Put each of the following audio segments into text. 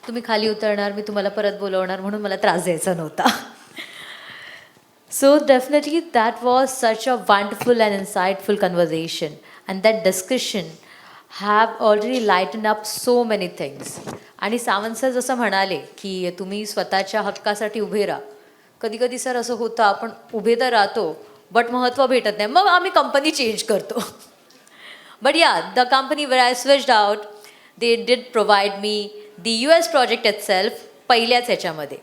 तुम्ही खाली उतरणार, मी तुम्हाला परत बोलवणार म्हणून मला त्रास द्यायचा नव्हता. So definitely that was such a wonderful and insightful conversation, and that discussion have already lightened up so many things. आणि सावंत सर जसं म्हणाले की तुम्ही स्वतःच्या हक्कासाठी उभे राहा. कधी कधी सर असं होतं आपण उभे तर राहतो बट महत्त्व भेटत नाही, मग आम्ही कंपनी चेंज करतो. But yeah, the company where I switched out, they did provide me the US project itself पहिल्याच ह्याच्यामध्ये.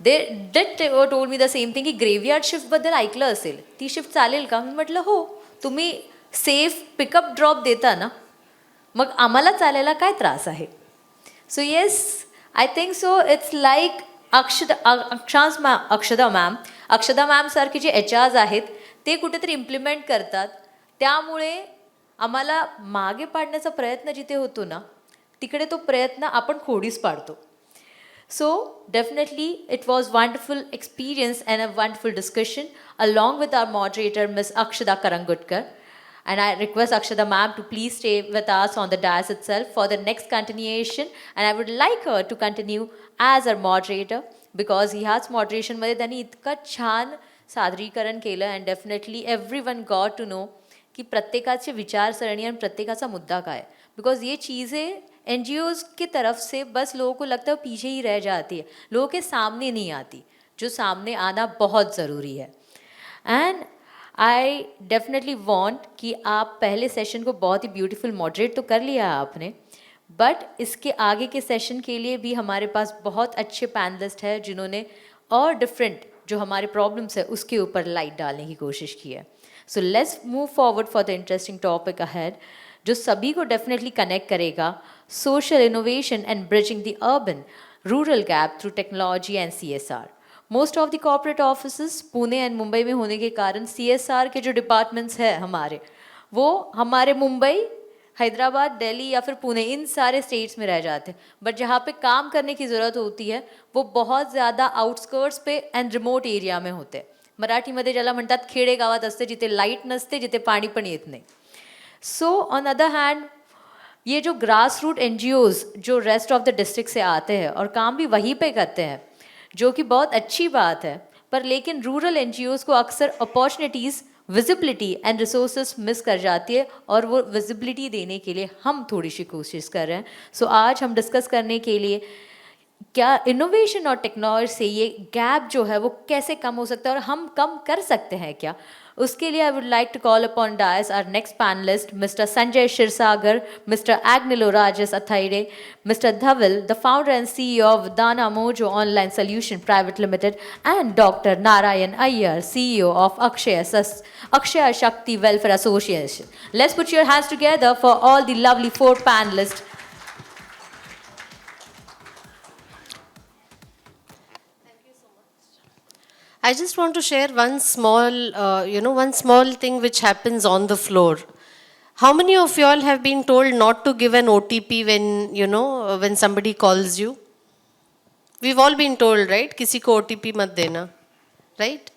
They did told me the same thing की ग्रेव्हयार्ड शिफ्टबद्दल ऐकलं असेल, ती शिफ्ट चालेल का? मी म्हटलं हो, तुम्ही सेफ पिकअप ड्रॉप देता ना, मग आम्हाला चालायला काय त्रास आहे. So yes, I think so it's like Akshada ma'am सारखी जे HRs आहेत ते कुठेतरी इम्प्लिमेंट करतात, त्यामुळे आम्हाला मागे पाडण्याचा प्रयत्न जिथे होतो ना, तिकडे तो प्रयत्न आपण खोडीच पाडतो. So definitely it was wonderful experience and a wonderful discussion along with our moderator Ms. Akshada Karangutkar, and I request Akshada ma'am to please stay with us on the dais itself for the next continuation, and I would like her to continue as our moderator because ह्याच moderation मध्ये त्यांनी इतकं छान सादरीकरण केलं and definitely everyone got to know की प्रत्येकाची विचारसरणी आणि प्रत्येकाचा मुद्दा काय, बिकॉज ये चीज़ें NGOs की तरफ से बस लोगों को लगता है पीछे ही रह जाती है, लोगों के सामने नहीं आती, जो सामने आना बहुत ज़रूरी है. एंड आई डेफिनेटली वॉन्ट कि आप पहले सेशन को बहुत ही ब्यूटीफुल मॉडरेट तो कर लिया आपने, बट इसके आगे के सेशन के लिए भी हमारे पास बहुत अच्छे पैनलिस्ट हैं जिन्होंने और डिफरेंट जो हमारे प्रॉब्लम्स है उसके ऊपर लाइट डालने की कोशिश की है. So let's move forward for the interesting topic ahead, जो सभी को डेफिनेटली कनेक्ट करेगा, social innovation and bridging the urban rural gap through technology and CSR. Most of the corporate offices Pune and Mumbai में होने के कारण CSR के जो डिपार्टमेंट्स हैं हमारे, वो हमारे मुंबई, हैदराबाद, दिल्ली या फिर पुणे इन सारे स्टेट्स में रह जाते हैं. बट जहाँ पे काम करने की ज़रूरत होती है वो बहुत ज़्यादा आउटस्कर्ट्स पे एंड रिमोट एरिया में होते हैं. मराठीमध्ये ज्याला म्हणतात खेडेगावात असते, जिथे लाईट नसते, जिथे पाणी पण येत नाही. सो ऑन अदर हैंड ये जो ग्रास रूट NGOs जो रेस्ट ऑफ द डिस्ट्रिक्ट से आते हैं और काम भी वहीं पे करते हैं, जो कि बहुत अच्छी बात है, पर लेकिन रूरल NGOs को अक्सर opportunities, visibility and resources miss कर जाती है, और वो विजिबिलिटी देने के लिए हम थोड़ी सी कोशिश कर रहे हैं. सो आज हम डिस्कस करने के लिए क्या इनोवेशन और टेक्नोलॉजी से ये गैप जो है वो कैसे कम हो सकता है और हम कम कर सकते हैं क्या, उसके लिए I would like to call upon dais our next panellist mister Sanjay Kshirsagar, mister Agnilo Rajas Athaide, Mr. Dhaval, the founder and CEO of Dana Mojo Online Solution Private Limited, and Dr. Narayan Iyer, CEO of Akshaya Shakti Welfare Association. Let's put your hands together for all the lovely 4 panelists. I just want to share one small thing which happens on the floor. How many of you all have been told not to give an OTP when somebody calls you? We've all been told, right? Kisi ko OTP mat dena, right?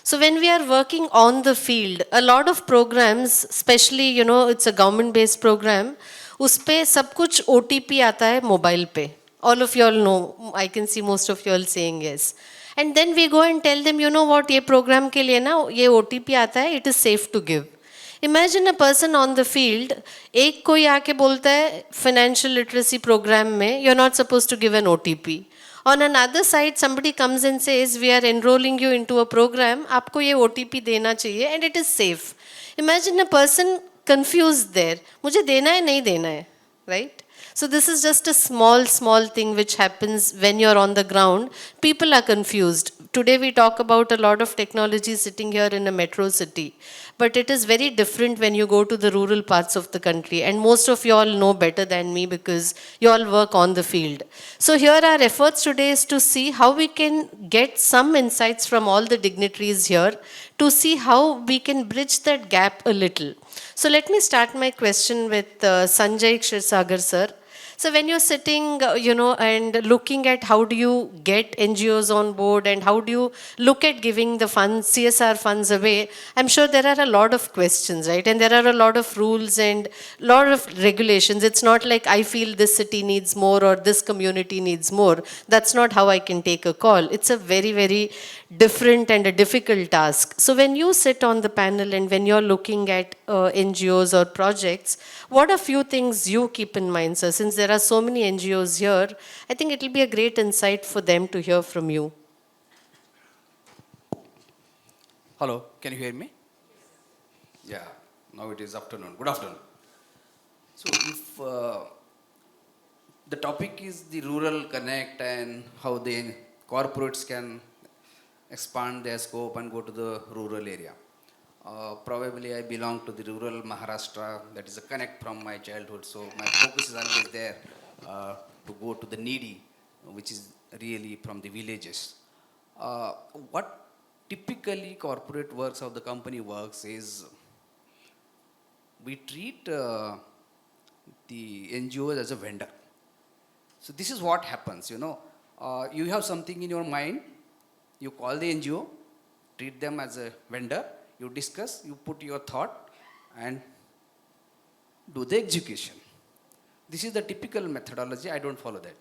So when we are working on the field, a lot of programs, especially, it's a government-based program, उसपे सब कुछ OTP आता है mobile पे. All of you all know, I can see most of you all saying yes. And then we go and tell them, you know what, ये program के लिए ना ये OTP आता है, it is safe to give. Imagine a person on the field, एक कोई आके बोलता है financial literacy program में, you're not supposed to give an OTP. On another side, somebody comes and says, we are enrolling you into a program, आपको ये OTP देना चाहिए and it is safe. Imagine a person confused there, मुझे देना है नहीं देना है, right? So this is just a small thing which happens when you're on the ground. People are confused. Today we talk about a lot of technology sitting here in a metro city. But it is very different when you go to the rural parts of the country. And most of you all know better than me because you all work on the field. So here our efforts today is to see how we can get some insights from all the dignitaries here to see how we can bridge that gap a little. So let me start my question with Sanjay Kshirssagar sir. So when you're sitting, and looking at how do you get NGOs on board and how do you look at giving the funds, CSR funds away, I'm sure there are a lot of questions, right? And there are a lot of rules and a lot of regulations. It's not like I feel this city needs more or this community needs more. That's not how I can take a call. It's a very, very different and a difficult task. So when you sit on the panel and when you're looking at NGOs or projects, what are few things you keep in mind, sir? Since there are so many NGOs here, I think it will be a great insight for them to hear from you. Hello, can you hear me? Yeah, now it is afternoon. Good afternoon. So, if the topic is the rural connect and how the corporates can expand their scope and go to the rural area. Probably I belong to the rural Maharashtra, that is a connect from my childhood. So, my focus is always there to go to the needy, which is really from the villages. What typically corporate works of the company works is we treat the NGOs as a vendor. So this is what happens, you have something in your mind, you call the NGO, treat them as a vendor, you discuss, you put your thought and do the execution. This is the typical methodology, I don't follow that.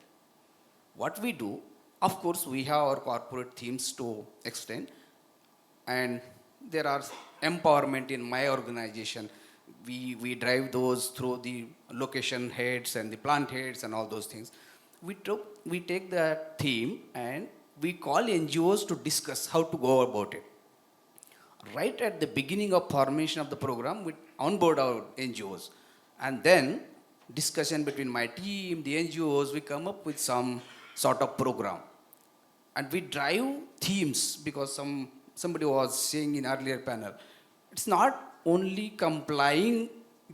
What we do, of course, we have our corporate themes to extend, and there are empowerment in my organization. We drive those through the location heads and the plant heads and all those things. We take that theme and we call NGOs to discuss how to go about it. Right at the beginning of formation of the program, we onboard our NGOs, and then discussion between my team, the NGOs, we come up with some sort of program. And we drive themes because somebody was saying in earlier panel, it's not only complying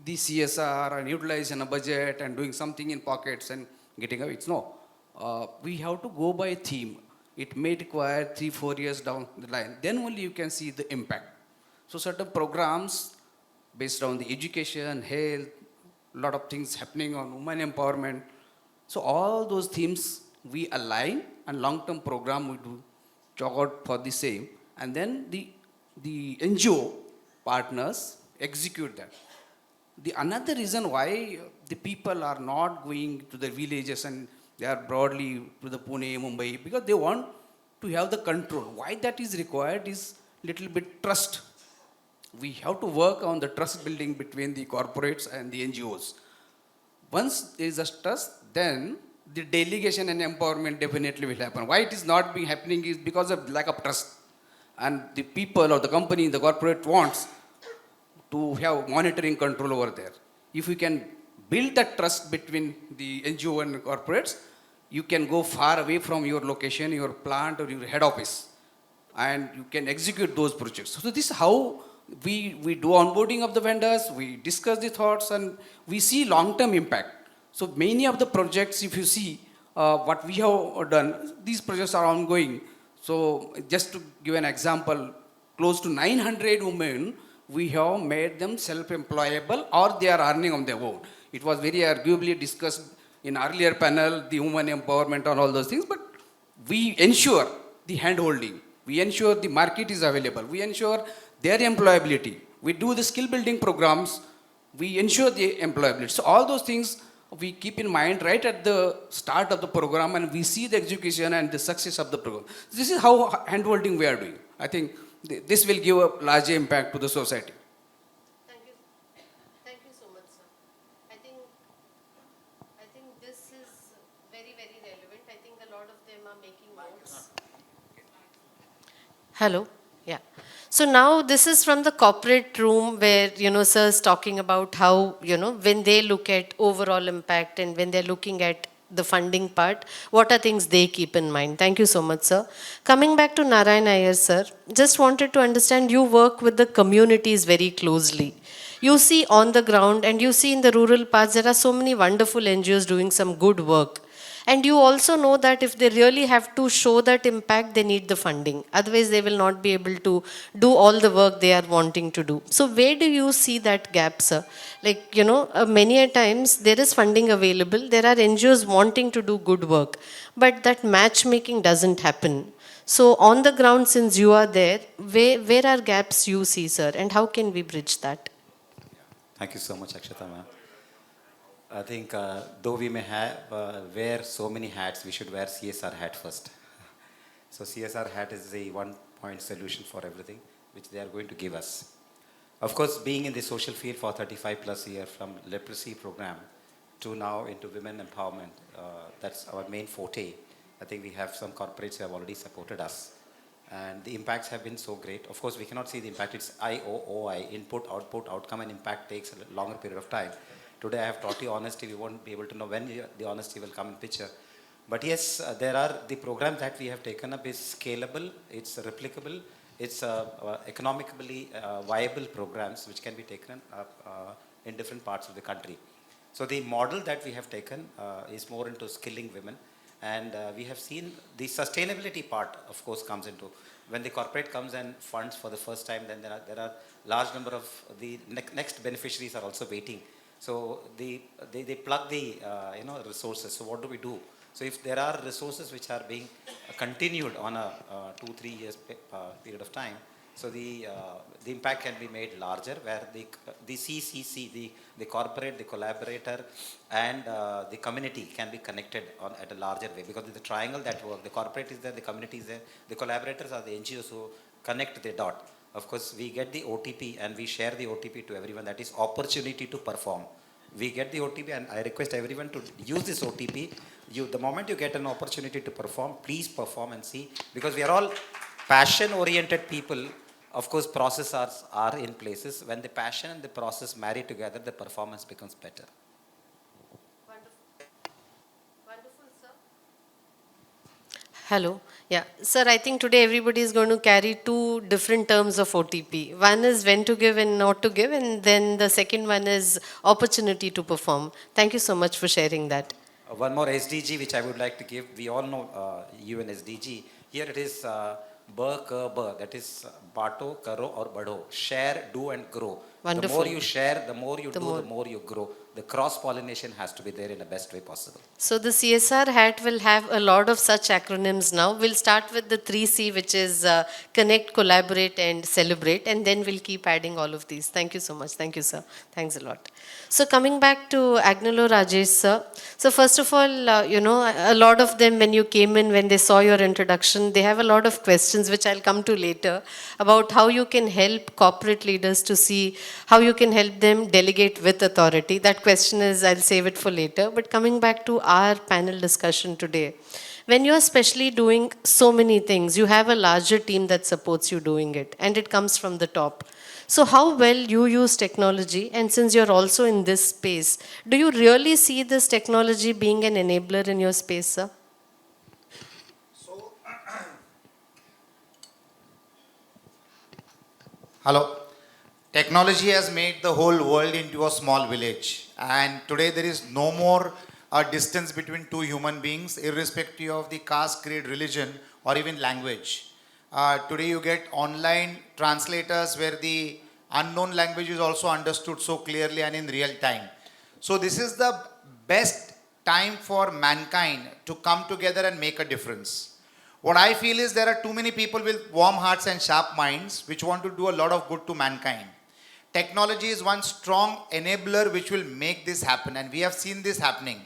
the CSR and utilizing a budget and doing something in pockets and getting away. It's no. We have to go by theme. It may require 3-4 years down the line. Then only you can see the impact. So certain programs based on the education, health, a lot of things happening on women empowerment. So all those themes we align, and long-term program we do chalk out for the same, and then the NGO partners execute that. The another reason why the people are not going to the villages and they are broadly to the Pune, Mumbai, because they want to have the control. Why that is required is little bit trust. We have to work on the trust building between the corporates and the NGOs. Once there is a trust, then the delegation and empowerment definitely will happen. Why it is not being happening is because of lack of trust. And the people or the company, the corporate wants to have monitoring control over there. If we can build that trust between the NGO and the corporates, you can go far away from your location, your plant or your head office, and you can execute those projects. So this is how we do onboarding of the vendors, we discuss the thoughts, and we see long-term impact. So many of the projects, if you see what we have done, these projects are ongoing. So just to give an example, close to 900 women, we have made them self-employable or they are earning on their own. It was very arguably discussed in earlier panel, the women empowerment and all those things, but we ensure the hand-holding. We ensure the market is available. We ensure their employability. We do the skill building programs. We ensure the employability. So all those things we keep in mind right at the start of the program, and we see the execution and the success of the program. This is how hand-holding we are doing. I think this will give a larger impact to the society. Thank you. Thank you so much, sir. I think this is very, very relevant. I think a lot of them are making notes. Hello. Yeah. So now this is from the corporate room where, sir is talking about how, when they look at overall impact and when they're looking at the funding part, what are things they keep in mind? Thank you so much, sir. Coming back to Narayan Iyer, sir, just wanted to understand, you work with the communities very closely. You see on the ground and you see in the rural parts, there are so many wonderful NGOs doing some good work. And you also know that if they really have to show that impact, they need the funding. Otherwise, they will not be able to do all the work they are wanting to do. So where do you see that gap, sir? Like, many a times there is funding available. There are NGOs wanting to do good work, but that matchmaking doesn't happen. So on the ground, since you are there, where are gaps you see, sir, and how can we bridge that? Thank you so much, Akshata ma'am. I think though we may have wear so many hats, we should wear CSR hat first. So CSR hat is the one-point solution for everything which they are going to give us. Of course, being in the social field for 35 plus years, from leprosy program to now into women empowerment, that's our main forte. I think we have some corporates who have already supported us. And the impacts have been so great. Of course, we cannot see the impact. It's IOOI, input, output, outcome, and impact takes a longer period of time. Today, I have taught you honesty. We won't be able to know when the honesty will come in picture. But yes, there are the programs that we have taken up is scalable, it's replicable, it's economically viable programs which can be taken up in different parts of the country. So the model that we have taken is more into skilling women. And we have seen the sustainability part, of course, comes into when the corporate comes and funds for the first time. Then there are large number of the next beneficiaries are also waiting. So they plug the resources. So what do we do? So if there are resources which are being continued on a 2-3 years period of time, so the impact can be made larger, where the CCC, the corporate, the collaborator, and the community can be connected at a larger way, because it's the triangle that works. The corporate is there, the community is there, the collaborators are the NGOs who connect the dot. Of course, we get the OTP and we share the OTP to everyone. That is opportunity to perform. We get the OTP, and I request everyone to use this OTP. The moment you get an opportunity to perform, please perform and see, because we are all passion-oriented people. Of course, processes are in places. When the passion and the process marry together, the performance becomes better. Wonderful, sir. Hello. Yeah. Sir, I think today everybody is going to carry two different terms of OTP. One is when to give and not to give, and then the second one is opportunity to perform. Thank you so much for sharing that. One more SDG which I would like to give. We all know UN SDG. Here it is that is bato, karo or bado. Share, do and grow. Wonderful. The more you share, the more you do, the more you grow. The cross-pollination has to be there in the best way possible. So the CSR hat will have a lot of such acronyms now. We'll start with the 3C, which is connect, collaborate, and celebrate, and then we'll keep adding all of these. Thank you so much. Thank you, sir. Thanks a lot. So coming back to Agnolo Rajesh, sir. So first of all, a lot of them, when you came in, when they saw your introduction, they have a lot of questions, which I'll come to later, about how you can help corporate leaders to see how you can help them delegate with authority. That question is, I'll save it for later. But coming back to our panel discussion today, when you're especially doing so many things, you have a larger team that supports you doing it, and it comes from the top. So how well you use technology, and since you're also in this space, do you really see this technology being an enabler in your space, sir? So, hello. Technology has made the whole world into a small village, and today there is no more a distance between two human beings, irrespective of the caste, creed, religion, or even language. Today you get online translators where the unknown language is also understood so clearly and in real time. So this is the best time for mankind to come together and make a difference. What I feel is there are too many people with warm hearts and sharp minds which want to do a lot of good to mankind. Technology is one strong enabler which will make this happen, and we have seen this happening.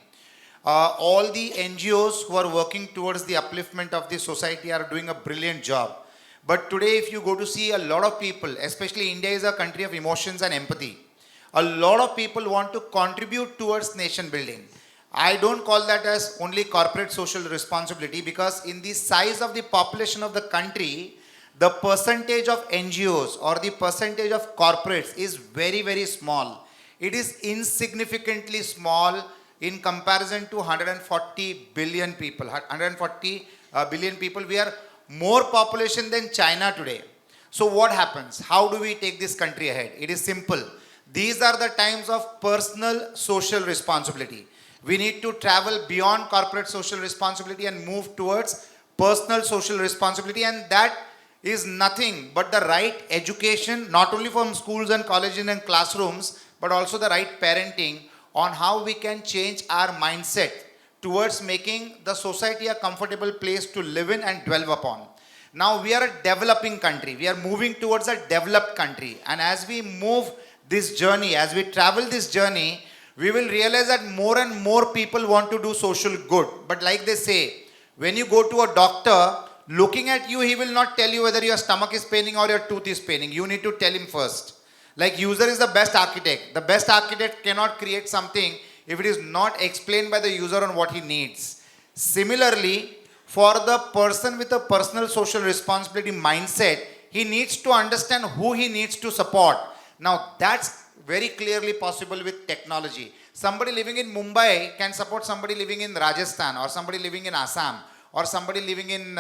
All the NGOs who are working towards the upliftment of the society are doing a brilliant job. But today, if you go to see a lot of people, especially India is a country of emotions and empathy, a lot of people want to contribute towards nation building. I don't call that as only corporate social responsibility, because in the size of the population of the country, the percentage of NGOs or the percentage of corporates is very, very small. It is insignificantly small in comparison to 140 billion people. 140 billion people, we are more population than China today. So what happens? How do we take this country ahead? It is simple. These are the times of personal social responsibility. We need to travel beyond corporate social responsibility and move towards personal social responsibility, and that is nothing but the right education, not only from schools and colleges and classrooms, but also the right parenting on how we can change our mindset towards making the society a comfortable place to live in and dwell upon. Now we are a developing country. We are moving towards a developed country. And as we move this journey, as we travel this journey, we will realize that more and more people want to do social good. But like they say, when you go to a doctor, looking at you, he will not tell you whether your stomach is paining or your tooth is paining. You need to tell him first. Like user is the best architect. The best architect cannot create something if it is not explained by the user on what he needs. Similarly, for the person with a personal social responsibility mindset, he needs to understand who he needs to support. Now that's very clearly possible with technology. Somebody living in Mumbai can support somebody living in Rajasthan, or somebody living in Assam, or somebody living in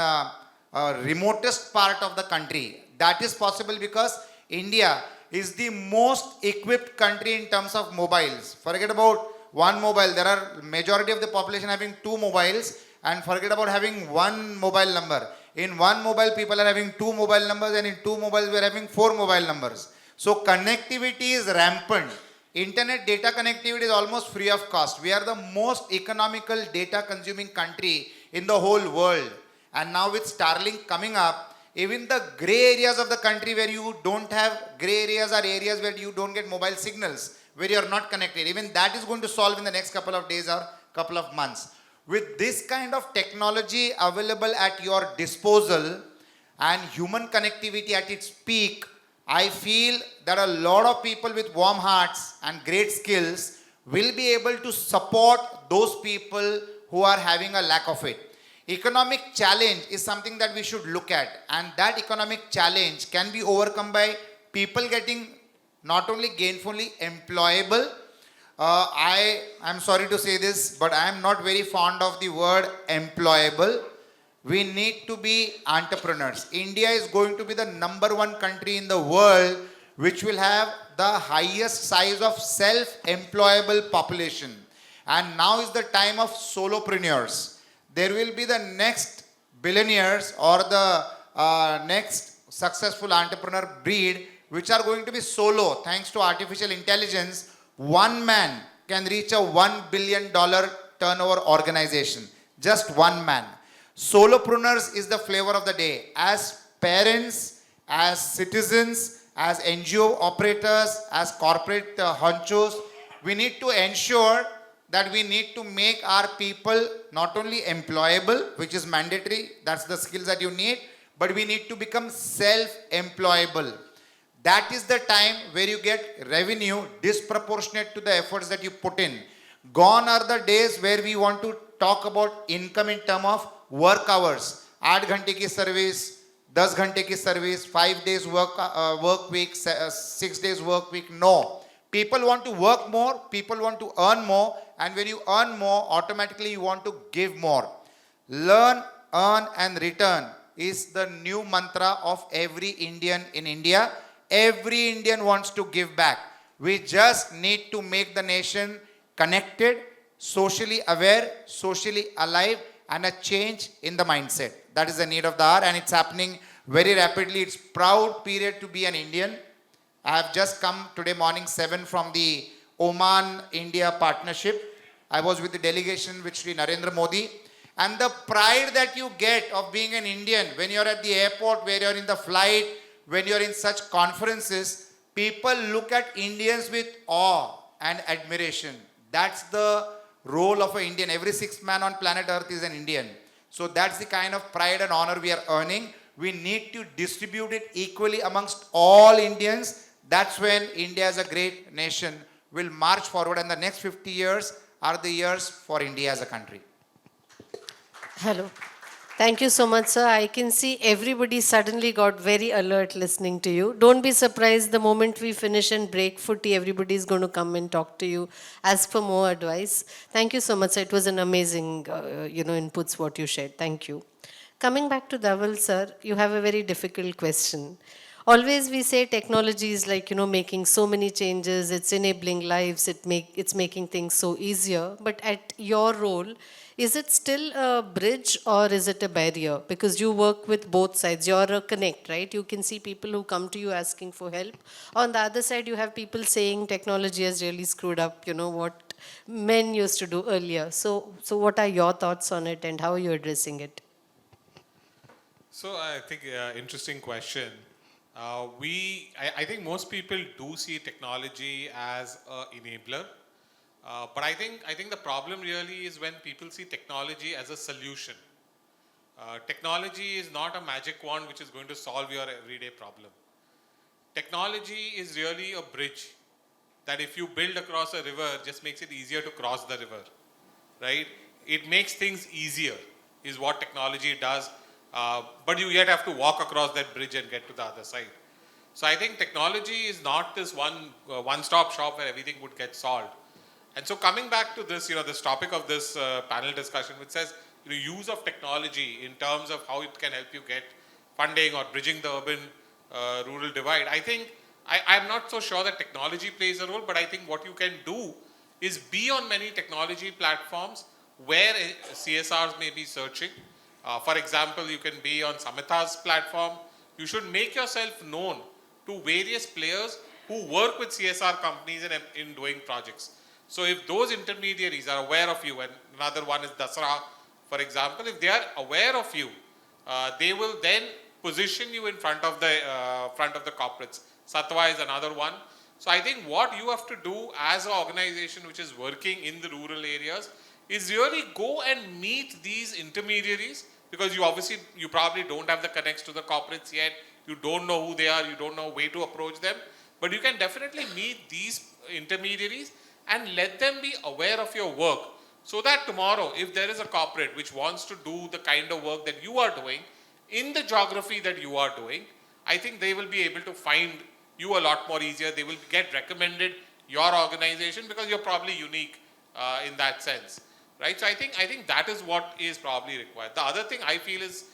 remotest part of the country. That is possible because India is the most equipped country in terms of mobiles. Forget about one mobile. There are majority of the population having two mobiles, and forget about having one mobile number. In one mobile, people are having two mobile numbers, and in two mobiles, we are having four mobile numbers. So connectivity is rampant. Internet data connectivity is almost free of cost. We are the most economical data consuming country in the whole world. And now with Starlink coming up, even the gray areas of the country where you don't have gray areas are areas where you don't get mobile signals, where you are not connected. Even that is going to solve in the next couple of days or couple of months. With this kind of technology available at your disposal and human connectivity at its peak, I feel that a lot of people with warm hearts and great skills will be able to support those people who are having a lack of it. Economic challenge is something that we should look at, and that economic challenge can be overcome by people getting not only gainfully employable. I am sorry to say this, but I am not very fond of the word employable. We need to be entrepreneurs. India is going to be the number one country in the world which will have the highest size of self-employable population. And now is the time of solopreneurs. There will be the next billionaires or the next successful entrepreneur breed which are going to be solo. Thanks to artificial intelligence, one man can reach a $1 billion turnover organization. Just one man. Solopreneurs is the flavor of the day. As parents, as citizens, as NGO operators, as corporate honchos, we need to ensure that we need to make our people not only employable, which is mandatory, that's the skills that you need, but we need to become self-employable. That is the time where you get revenue disproportionate to the efforts that you put in. Gone are the days where we want to talk about income in terms of work hours. 8 घंटे की service, 10 घंटे की service, 5 days work week, 6 days work week. No. People want to work more, people want to earn more, and when you earn more, automatically you want to give more. Learn, earn, and return is the new mantra of every Indian in India. Every Indian wants to give back. We just need to make the nation connected, socially aware, socially alive, and a change in the mindset. That is the need of the hour, and it's happening very rapidly. It's proud period to be an Indian. I have just come today morning 7 from the Oman-India partnership. I was with the delegation with Sri Narendra Modi. And the pride that you get of being an Indian when you're at the airport, where you're in the flight, when you're in such conferences, people look at Indians with awe and admiration. That's the role of an Indian. Every sixth man on planet Earth is an Indian. So that's the kind of pride and honor we are earning. We need to distribute it equally amongst all Indians. That's when India as a great nation will march forward, and the next 50 years are the years for India as a country. Hello. Thank you so much, sir. I can see everybody suddenly got very alert listening to you. Don't be surprised the moment we finish and break for tea, everybody is going to come and talk to you, ask for more advice. Thank you so much, sir. It was an amazing, inputs what you shared. Thank you. Coming back to Dhaval, sir, you have a very difficult question. always we say technology is like, making so many changes, it's enabling lives, it's making things so easier. But at your role, is it still a bridge or is it a barrier? Because you work with both sides. You're a connect, right? You can see people who come to you asking for help. On the other side, you have people saying technology has really screwed up, what men used to do earlier. So what are your thoughts on it and how are you addressing it? So I think interesting question. I think most people do see technology as an enabler, but I think the problem really is when people see technology as a solution. Technology is not a magic wand which is going to solve your everyday problem. Technology is really a bridge that if you build across a river, just makes it easier to cross the river, right? It makes things easier, is what technology does. But you yet have to walk across that bridge and get to the other side. So I think technology is not this one-stop shop where everything would get solved. And so coming back to this, this topic of this panel discussion, which says use of technology in terms of how it can help you get funding or bridging the urban-rural divide. I think I'm not so sure that technology plays a role, but I think what you can do is be on many technology platforms where CSRs may be searching. For example, you can be on Samita's platform. You should make yourself known to various players who work with CSR companies in doing projects. So if those intermediaries are aware of you, and another one is Dasra, for example, if they are aware of you, they will then position you in front of the corporates. Satwa is another one. So I think what you have to do as an organization which is working in the rural areas is really go and meet these intermediaries, because you probably don't have the connects to the corporates yet. You don't know who they are. You don't know way to approach them. But you can definitely meet these intermediaries and let them be aware of your work, so that tomorrow, if there is a corporate which wants to do the kind of work that you are doing in the geography that you are doing, I think they will be able to find you a lot more easier. They will get recommended your organization because you're probably unique in that sense. Right, so I think that is what is probably required. The other thing I feel is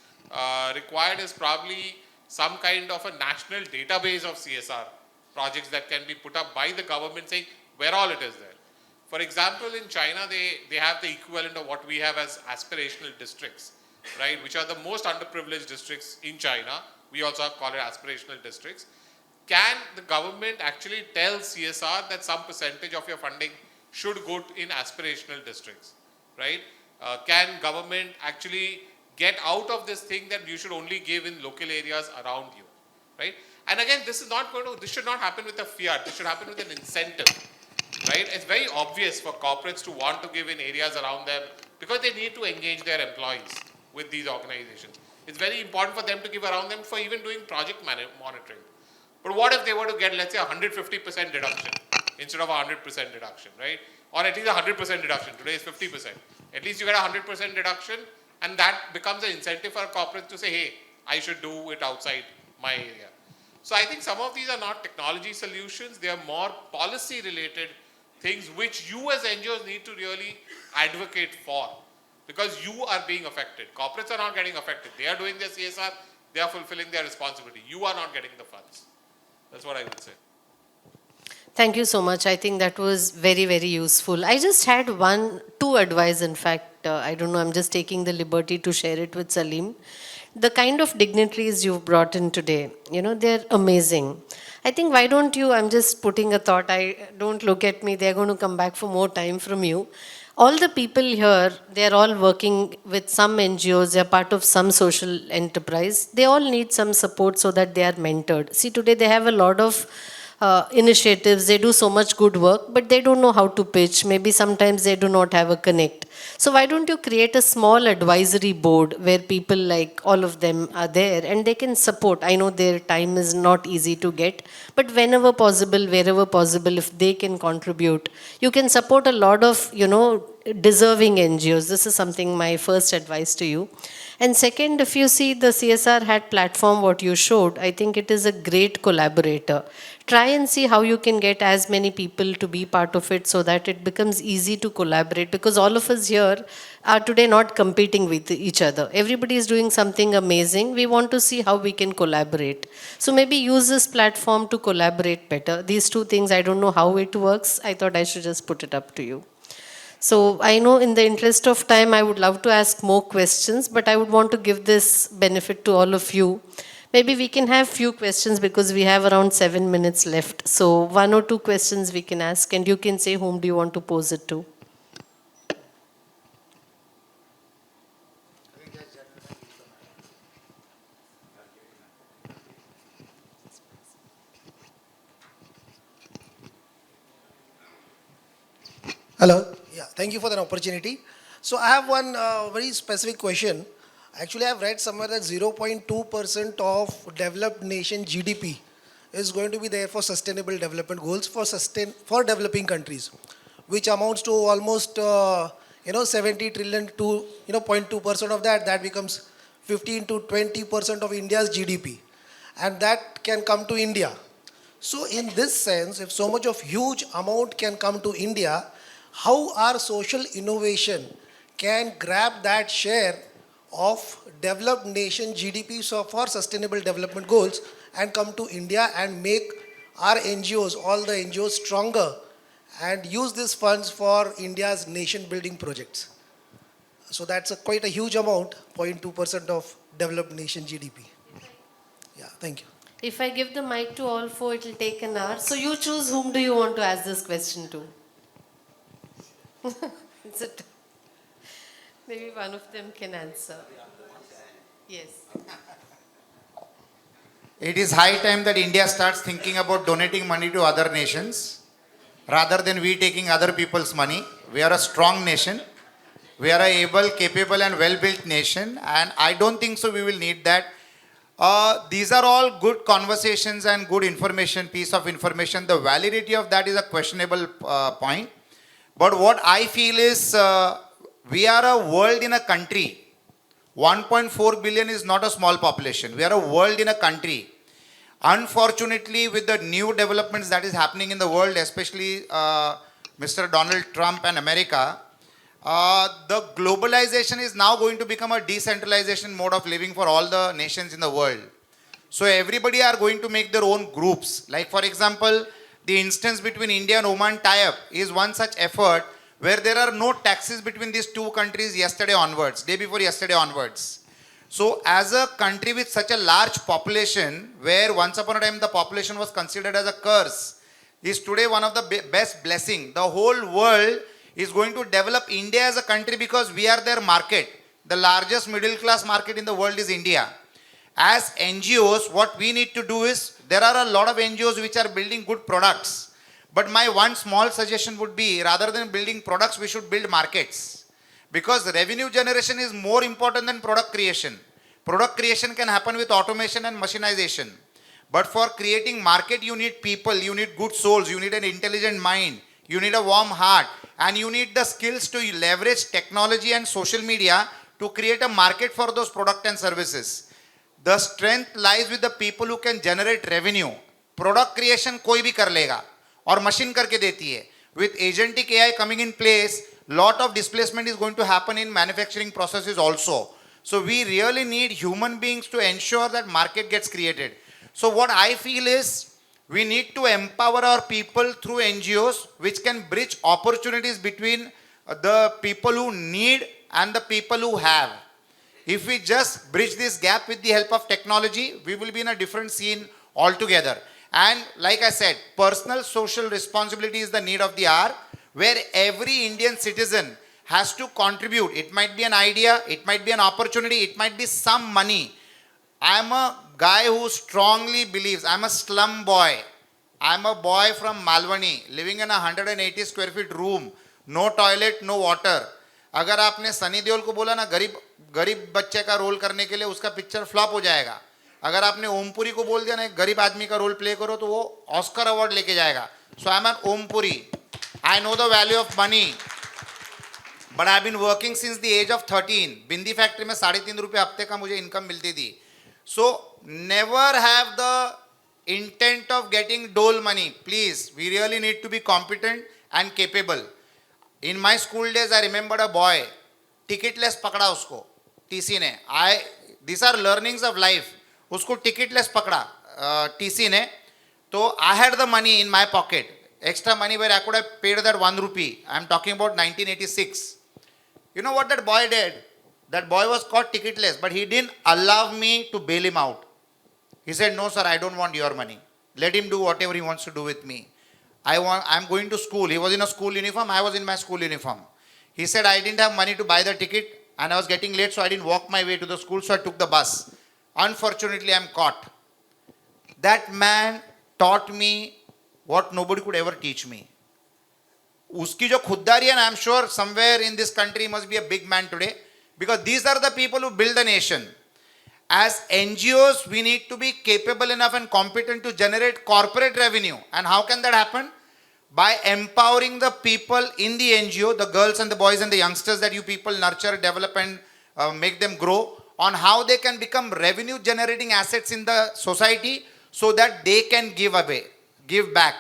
required is probably some kind of a national database of CSR projects that can be put up by the government, saying where all it is there. For example, in China, they have the equivalent of what we have as aspirational districts, right, which are the most underprivileged districts in China. We also call it aspirational districts. Can the government actually tell CSR that some percentage of your funding should go in aspirational districts? Right? Can government actually get out of this thing that you should only give in local areas around you? Right? And again, this should not happen with a fiat. This should happen with an incentive. Right? It's very obvious for corporates to want to give in areas around them because they need to engage their employees with these organizations. It's very important for them to give around them for even doing project monitoring. But what if they were to get, let's say, 150% deduction instead of 100% deduction, right? Or at least 100% deduction. Today is 50%. At least you get 100% deduction, and that becomes an incentive for corporates to say, hey, I should do it outside my area. So I think some of these are not technology solutions. They are more policy related things which you as NGOs need to really advocate for, because you are being affected. Corporates are not getting affected. They are doing their CSR. They are fulfilling their responsibility. You are not getting the funds. That's what I would say. Thank you so much. I think that was very, very useful. I just had two advice, in fact. I don't know, I'm just taking the liberty to share it with Salim. The kind of dignitaries you've brought in today, they're amazing. I think why don't you, I'm just putting a thought, don't look at me, they're going to come back for more time from you. All the people here, they're all working with some NGOs, they're part of some social enterprise. They all need some support so that they are mentored. See, today they have a lot of initiatives, they do so much good work, but they don't know how to pitch. Maybe sometimes they do not have a connect. So why don't you create a small advisory board where people like all of them are there and they can support. I know their time is not easy to get, but whenever possible, wherever possible, if they can contribute, you can support a lot of, deserving NGOs. This is something, my first advice to you. And second, if you see the CSRHAT platform, what you showed, I think it is a great collaborator. Try and see how you can get as many people to be part of it so that it becomes easy to collaborate, because all of us here are today not competing with each other. Everybody is doing something amazing. We want to see how we can collaborate. So maybe use this platform to collaborate better. These two things, I don't know how it works. I thought I should just put it up to you. So I know in the interest of time, I would love to ask more questions, but I would want to give this benefit to all of you. Maybe we can have few questions because we have around 7 minutes left. So 1 or 2 questions we can ask, and you can say whom do you want to pose it to. Hello. Yeah, thank you for the opportunity. So I have one very specific question. Actually, I've read somewhere that 0.2% of developed nation GDP is going to be there for sustainable development goals for developing countries, which amounts to almost 70 trillion to 0.2% of that. That becomes 15 to 20% of India's GDP, and that can come to India. So in this sense, if so much of huge amount can come to India, how our social innovation can grab that share of developed nation GDP for sustainable development goals and come to India and make our NGOs, all the NGOs stronger and use these funds for India's nation building projects. So that's quite a huge amount, 0.2% of developed nation GDP. Yeah, thank you. If I give the mic to all four, it will take an hour. So you choose whom do you want to ask this question to. Is it? Maybe one of them can answer. Yes. It is high time that India starts thinking about donating money to other nations rather than we taking other people's money. We are a strong nation. We are a able, capable and well-built nation, and I don't think so we will need that. These are all good conversations and good information, piece of information. The validity of that is a questionable point. But what I feel is we are a world in a country. 1.4 billion is not a small population. We are a world in a country. Unfortunately, with the new developments that is happening in the world, especially Mr. Donald Trump and America, the globalization is now going to become a decentralization mode of living for all the nations in the world. So everybody are going to make their own groups. Like for example, the instance between India and Oman tie-up is one such effort where there are no taxes between these two countries day before yesterday onwards. So as a country with such a large population, where once upon a time the population was considered as a curse, is today one of the best blessing. The whole world is going to develop India as a country because we are their market. The largest middle class market in the world is India. As NGOs, what we need to do is, there are a lot of NGOs which are building good products. But my one small suggestion would be, rather than building products, we should build markets. Because revenue generation is more important than product creation. Product creation can happen with automation and machinization. But for creating market, you need people, you need good souls, you need an intelligent mind, you need a warm heart, and you need the skills to leverage technology and social media to create a market for those products and services. The strength lies with the people who can generate revenue. Product creation कोई भी कर लेगा और machine करके देती है. With agentic AI coming in place, lot of displacement is going to happen in manufacturing processes also. So we really need human beings to ensure that market gets created. So what I feel is, we need to empower our people through NGOs which can bridge opportunities between the people who need and the people who have. If we just bridge this gap with the help of technology, we will be in a different scene altogether. And like I said, personal social responsibility is the need of the hour, where every Indian citizen has to contribute. It might be an idea, it might be an opportunity, it might be some money. I'm a guy who strongly believes, I'm a slum boy. I'm a boy from Malwani, living in a 180 square feet room, no toilet, no water. अगर आपने सनी देओल को बोला ना गरीब बच्चे का role करने के लिए, उसका पिक्चर फ्लॉप हो जाएगा. अगर आपने ओमपुरी को बोल दिया ना एक गरीब आदमी का रोल प्ले करो, तो वो ऑस्कर अवार्ड लेके जाएगा. So I am an Om Puri. I know the value of money, but I have been working since the age of 13. Bindi factory में 3.5 रुपये हफ्ते का मुझे इनकम मिलती थी. So never have the intent of getting dole money. Please, we really need to be competent and capable. In my school days, I remembered a boy, ticketless पकड़ा उसको, TC ने. These are learnings of life. उसको ticketless पकड़ा, TC ने. So I had the money in my pocket, extra money where I could have paid that 1 rupee. I'm talking about 1986. You know what that boy did? That boy was caught ticketless, but he didn't allow me to bail him out. He said, no, sir, I don't want your money. Let him do whatever he wants to do with me. I'm going to school. He was in a school uniform. I was in my school uniform. He said, I didn't have money to buy the ticket and I was getting late, so I didn't walk my way to the school, so I took the bus. Unfortunately, I'm caught. That man taught me what nobody could ever teach me. Uski jo khuddari, and I'm sure somewhere in this country must be a big man today, because these are the people who build the nation. As NGOs, we need to be capable enough and competent to generate corporate revenue. And how can that happen? By empowering the people in the NGO, the girls and the boys and the youngsters that you people nurture, develop and make them grow, on how they can become revenue generating assets in the society so that they can give back.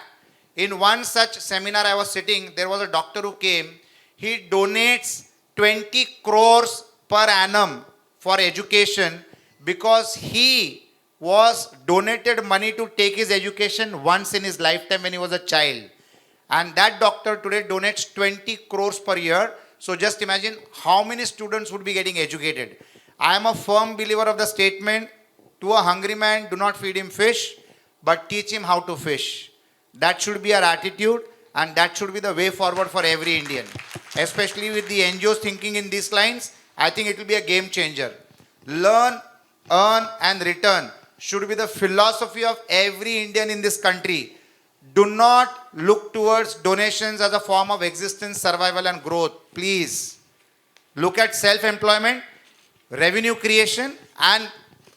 In one such seminar I was sitting, there was a doctor who came. He donates 20 crores per annum for education, because he was donated money to take his education once in his lifetime when he was a child. And that doctor today donates 20 crores per year. So just imagine how many students would be getting educated. I am a firm believer of the statement, to a hungry man, do not feed him fish, but teach him how to fish. That should be our attitude, and that should be the way forward for every Indian. Especially with the NGOs thinking in these lines, I think it will be a game changer. Learn, earn and return should be the philosophy of every Indian in this country. Do not look towards donations as a form of existence, survival and growth. Please look at self-employment, revenue creation, and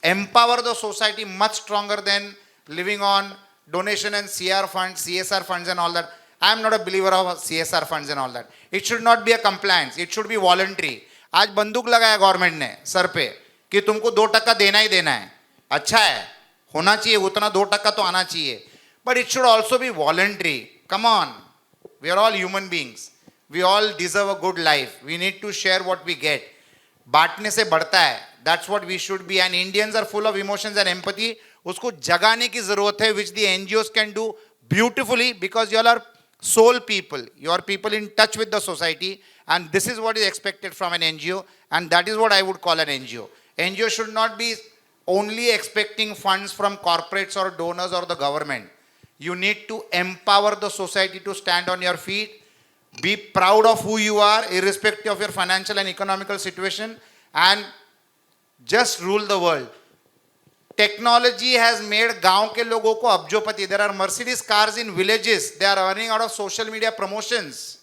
empower the society much stronger than living on donation and CSR funds and all that. I am not a believer of CSR funds and all that. It should not be a compliance. It should be voluntary. आज बंदूक लगाया government ने sir पे कि तुमको 2% देना ही देना है. अच्छा है, होना चाहिए उतना, 2% तो आना चाहिए. But it should also be voluntary. Come on. We are all human beings. We all deserve a good life. We need to share what we get. बांटने से बढ़ता है. That's what we should be. And Indians are full of emotions and empathy. उसको जगाने की जरूरत है, which the NGOs can do beautifully, because you all are soul people. You are people in touch with the society, and this is what is expected from an NGO, and that is what I would call an NGO. NGO should not be only expecting funds from corporates or donors or the government. You need to empower the society to stand on your feet. Be proud of who you are, irrespective of your financial and economical situation, and just rule the world. Technology has made गांव के लोगों को अब्जोपति. There are Mercedes cars in villages. They are earning out of social media promotions.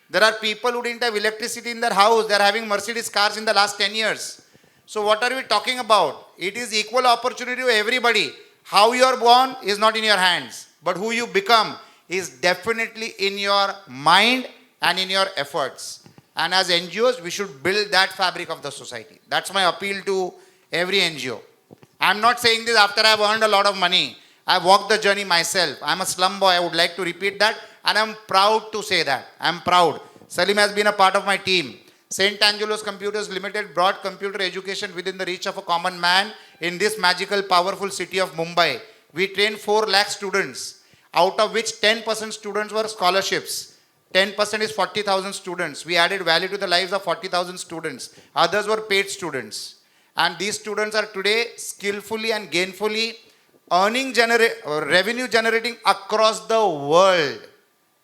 There are people who didn't have electricity in their house. They are having Mercedes cars in the last 10 years. So what are we talking about? It is equal opportunity to everybody. How you are born is not in your hands, but who you become is definitely in your mind and in your efforts. And as NGOs, we should build that fabric of the society. That's my appeal to every NGO. I'm not saying this after I've earned a lot of money. I've walked the journey myself. I'm a slum boy. I would like to repeat that. And I'm proud to say that. I'm proud. Salim has been a part of my team. St. Angelo's Computers Limited brought computer education within the reach of a common man in this magical, powerful city of Mumbai. We trained 4 lakh students, out of which 10% students were scholarships. 10% is 40,000 students. We added value to the lives of 40,000 students. Others were paid students. And these students are today skillfully and gainfully earning revenue generating across the world.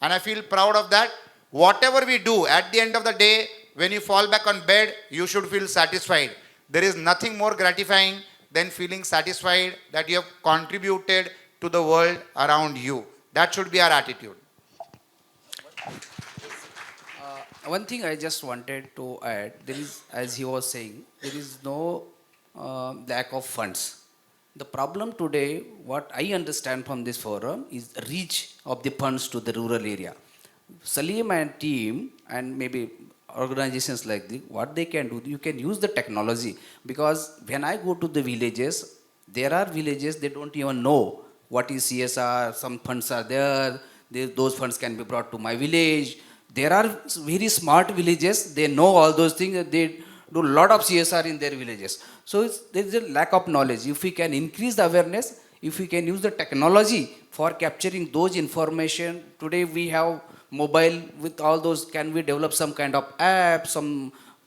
And I feel proud of that. Whatever we do, at the end of the day, when you fall back on bed, you should feel satisfied. There is nothing more gratifying than feeling satisfied that you have contributed to the world around you. That should be our attitude. One thing I just wanted to add, there is, as he was saying, there is no lack of funds. The problem today, what I understand from this forum, is reach of the funds to the rural area. Salim and team and maybe organizations like this, what they can do, you can use the technology. Because when I go to the villages, there are villages, they don't even know what is CSR, some funds are there, those funds can be brought to my village. there are very smart villages, they know all those things, they do a lot of CSR in their villages. So there is a lack of knowledge. If we can increase the awareness, if we can use the technology for capturing those information, today we have mobile with all those, can we develop some kind of app, some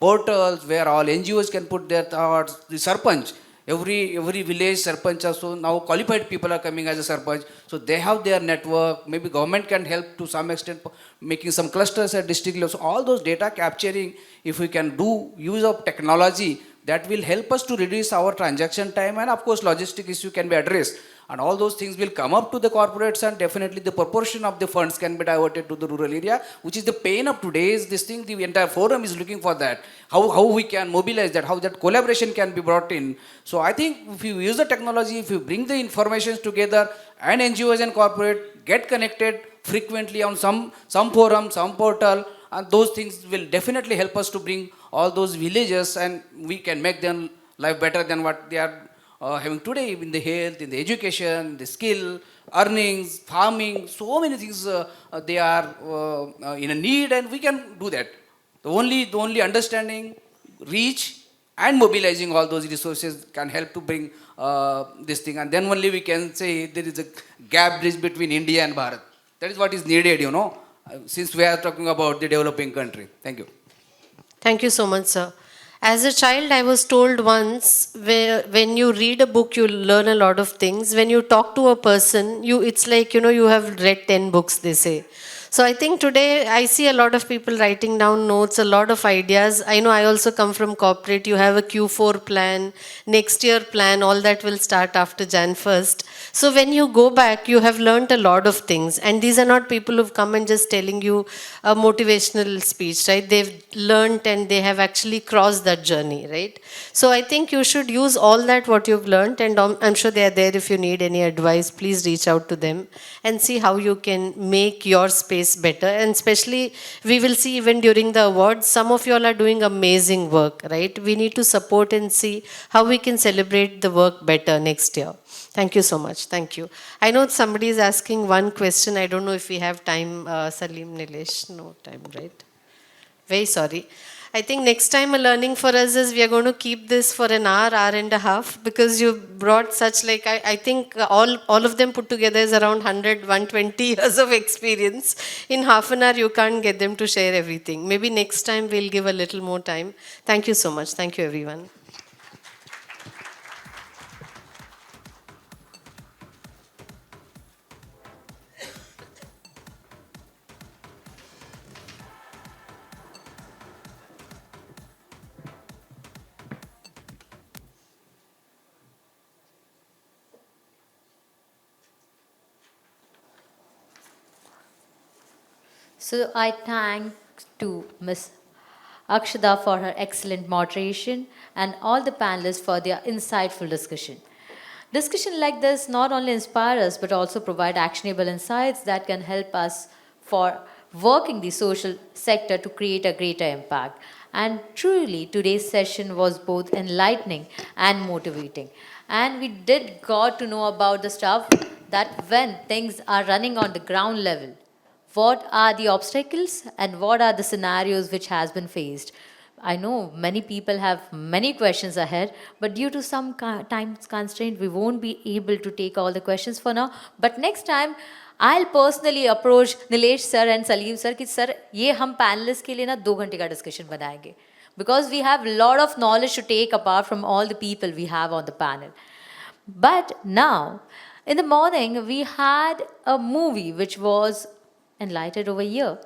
portals where all NGOs can put their thoughts, the sarpanch, every village sarpanch also now qualified people are coming as a sarpanch, so they have their network, maybe government can help to some extent making some clusters at district level. So all those data capturing, if we can do use of technology, that will help us to reduce our transaction time, and of course logistic issue can be addressed, and all those things will come up to the corporates, and definitely the proportion of the funds can be diverted to the rural area, which is the pain of today's this thing. The entire forum is looking for that, how we can mobilize that, how that collaboration can be brought in. So I think if you use the technology, if you bring the informations together, and NGOs and corporate get connected frequently on some forum, some portal, and those things will definitely help us to bring all those villages, and we can make them life better than what they are having today in the health, in the education, the skill, earnings, farming, so many things they are in a need, and we can do that. The only understanding, reach, and mobilizing all those resources can help to bring this thing, and then only we can say there is a gap bridge between India and Bharat. That is what is needed, since we are talking about the developing country. Thank you. Thank you so much, sir. As a child, I was told once, when you read a book, you learn a lot of things. When you talk to a person, it's like, you have read 10 books, they say. So I think today I see a lot of people writing down notes, a lot of ideas. I know I also come from corporate. You have a Q4 plan, next year plan, all that will start after Jan 1st. So when you go back, you have learned a lot of things. And these are not people who've come and just telling you a motivational speech, right? They've learned and they have actually crossed that journey, right? So I think you should use all that what you've learned, and I'm sure they are there. If you need any advice, please reach out to them and see how you can make your space better. And especially we will see even during the awards, some of you all are doing amazing work, right? We need to support and see how we can celebrate the work better next year. Thank you so much. Thank you. I know somebody is asking one question. I don't know if we have time. Salim, Nilesh, no time, right? Very sorry. I think next time a learning for us is we are going to keep this for an hour and a half, because you brought such, like, I think all of them put together is around 100, 120 years of experience. In half an hour, you can't get them to share everything. Maybe next time we'll give a little more time. Thank you so much. Thank you, everyone. So I thank to Ms. Akshada for her excellent moderation and all the panelists for their insightful discussion. Discussion like this not only inspire us but also provide actionable insights that can help us for working the social sector to create a greater impact. And truly, today's session was both enlightening and motivating. And we did got to know about the stuff that when things are running on the ground level, what are the obstacles and what are the scenarios which has been faced. I know many people have many questions ahead, but due to some time constraint we won't be able to take all the questions for now. But next time I'll personally approach Nilesh sir and Salim sir कि sir ये हम panelists के लिए ना 2 घंटे का discussion बनाएंगे, because we have a lot of knowledge to take apart from all the people we have on the panel. But now, in the morning, we had a movie which was enlightened over here.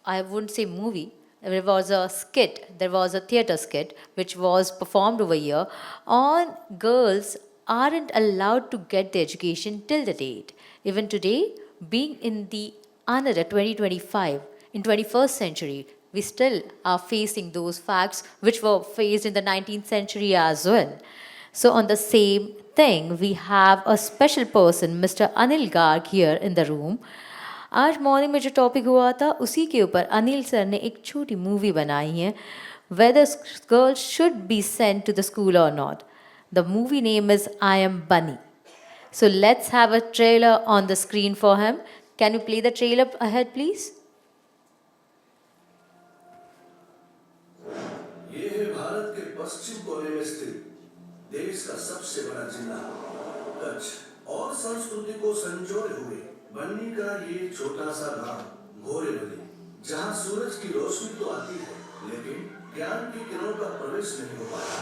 I wouldn't say movie. There was a skit, there was a theatre skit which was performed over here on girls aren't allowed to get the education till the date. Even today, being in the another 2025, in 21st century, we still are facing those facts which were faced in the 19th century as well. So on the same thing, we have a special person, Mr. Anil Garg here in the room. आज morning में जो topic हुआ था उसी के ऊपर Anil sir ने एक छोटी मूवी बनाई है, whether girls should be sent to the school or not. The movie name is I Am Bunny. So let's have a trailer on the screen for him. Can you play the trailer ahead, please? पश्चिम कोने में स्थित देश का सबसे बड़ा जिला कच्छ और संस्कृति को संजोए हुए बन्नी का ये छोटा सा गांव गोरेवली, जहां सूरज की रोशनी तो आती है लेकिन ज्ञान की किरणों का प्रवेश नहीं हो पाता।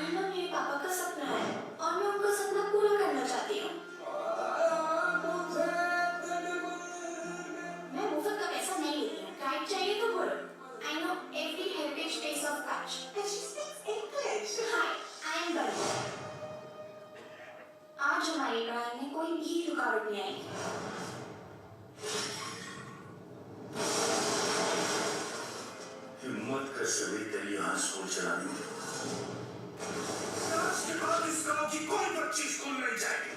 मेरे पापा का सपना है और मैं उनका सपना पूरा करना चाहती हूँ। मैं मुफ्त का पैसा नहीं लेती हूँ। गाइड चाहिए तो बोलो। I know every heritage place of Kutch. And she speaks English. Hi, I am Bari. आज हमारी पढ़ाई में कोई भी रुकावट नहीं आएगी। हिम्मत कर सभी तेरी यहाँ स्कूल चला दी। आज के बाद इस गांव की कोई बच्ची स्कूल नहीं जाएगी।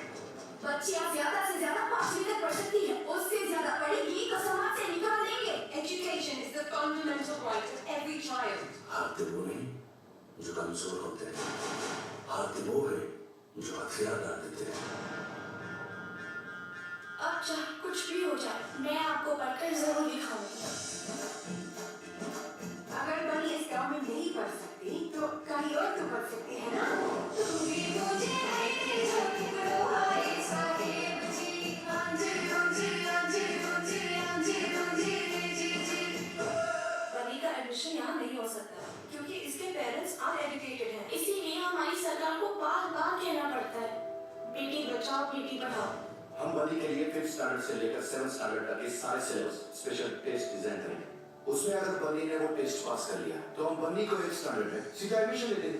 बच्चियाँ ज्यादा से ज्यादा 5वीं तक पढ़ सकती हैं। उससे ज्यादा पढ़ेगी तो समाज से निकाल देंगे। Education is the fundamental right of every child. हारते वो नहीं जो कमजोर होते हैं, हारते वो है जो हथियार डाल देते हैं। अब चाहे कुछ भी हो जाए, मैं आपको पढ़कर जरूर दिखाऊंगी। अगर बनी इस गांव में नहीं पढ़ सकती, तो कहीं और तो पढ़ सकती है ना? तुम भी मुझे ऐसे झपको हाय साहेब जी, आंजी आंजी आंजी आंजी आंजी आंजी जी। बनी का एडमिशन यहाँ नहीं हो सकता, क्योंकि इसके पेरेंट्स अनएजुकेटेड हैं। इसीलिए हमारी सरकार को बार-बार कहना पड़ता है, बेटी बचाओ बेटी पढ़ाओ। हम बनी के लिए 5th स्टैंडर्ड से लेकर 7th स्टैंडर्ड तक के सारे सिलेबस स्पेशल टेस्ट डिजाइन करेंगे। उसमें अगर बनी ने वो टेस्ट पास कर लिया तो हम बनी को 8th स्टैंडर्ड में सीधा एडमिशन दे देंगे।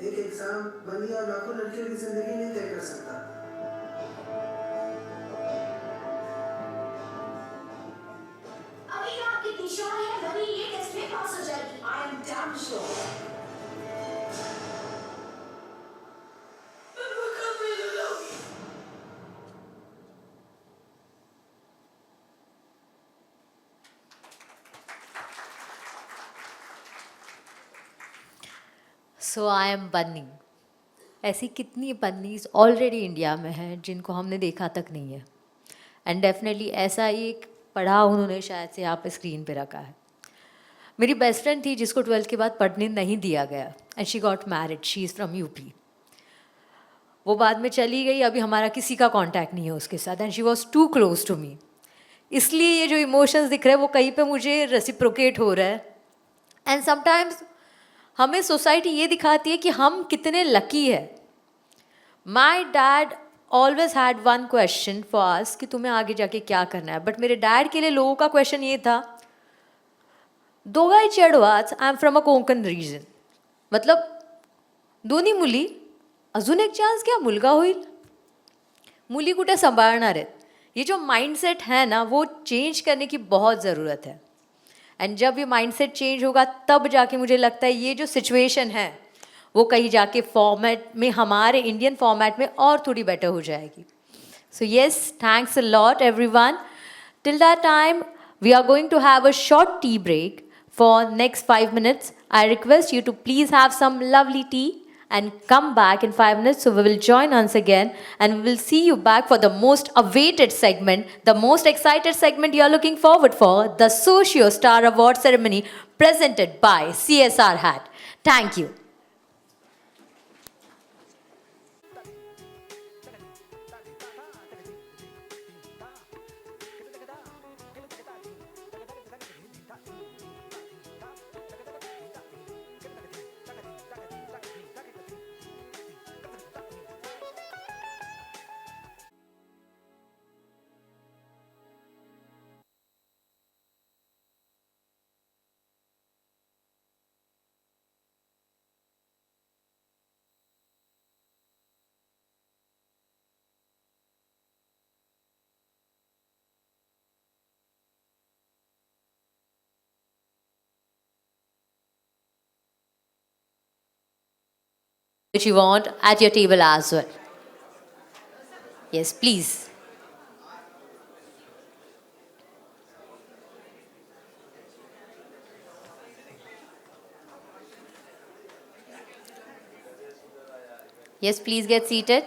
एक एग्जाम बनी और लाखों लड़कियों की जिंदगी नहीं तय कर सकता। अभी आपकी टीचर है, बनी ये टेस्ट में पास हो जाएगी। I am damn sure. So I am Bunny. ऐसी कितनी बन्नीज ऑलरेडी इंडिया में हैं जिनको हमने देखा तक नहीं है, एंड डेफिनेटली ऐसा ही एक पढ़ा उन्होंने शायद से यहाँ पे स्क्रीन पे रखा है। मेरी बेस्ट फ्रेंड थी जिसको 12th के बाद पढ़ने नहीं दिया गया, and she got married, she is from UP. वो बाद में चली गई, अभी हमारा किसी का कांटेक्ट नहीं है उसके साथ, and she was too close to me. इसलिए ये जो इमोशंस दिख रहे हैं वो कहीं पे मुझे रेसिप्रोकेट हो रहा है। एंड समटाइम्स हमें सोसाइटी ये दिखाती है कि हम कितने लकी है। My dad always had one question for us कि तुम्हें आगे जाके क्या करना है, बट मेरे डैड के लिए लोगों का क्वेश्चन ये था, दोघाई चेडवाच, I am from a Konkan region, मतलब दोन्ही मुली, अजून एक चान्स घ्या, मुलगा होईल, मुली कुठे सांभाळणार आहेत। ये जो माइंडसेट है ना वो चेंज करने की बहुत ज़रूरत है, एंड जब ये माइंडसेट चेंज होगा तब जाके मुझे लगता है ये जो सिचुएशन है वो कहीं जाके फॉर्मेट में, हमारे इंडियन फॉर्मेट में और थोड़ी बेटर हो जाएगी। So yes, thanks a lot everyone. Till that time we are going to have a short tea break for next 5 minutes. I request you to please have some lovely tea and come back in 5 minutes. So we will join once again and we will see you back for the most awaited segment, the most excited segment you are looking forward for, the Socio Star Award Ceremony presented by CSRHAT. Thank you. Which you want at your table as well. Yes, please. Yes, please get seated.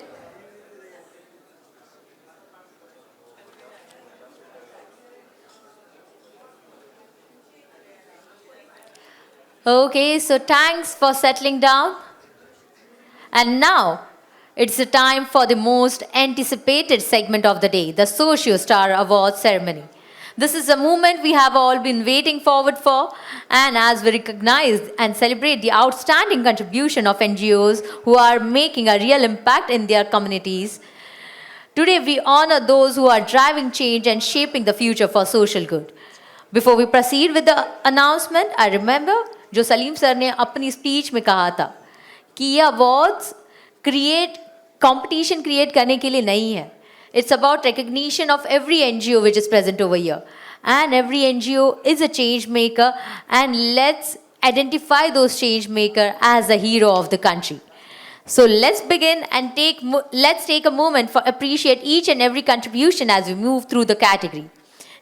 Okay, so thanks for settling down. And now it's the time for the most anticipated segment of the day, the Socio Star Awards ceremony. This is a moment we have all been waiting forward for, and as we recognize and celebrate the outstanding contribution of NGOs who are making a real impact in their communities, today we honor those who are driving change and shaping the future for social good. Before we proceed with the announcement, I remember जो Salim sir ने अपनी speech में कहा था कि ये awards create competition create करने के लिए नहीं है. It's about recognition of every NGO which is present over here. And every NGO is a change maker, and let's identify those change maker as a hero of the country. So let's begin and let's take a moment for appreciate each and every contribution as we move through the category.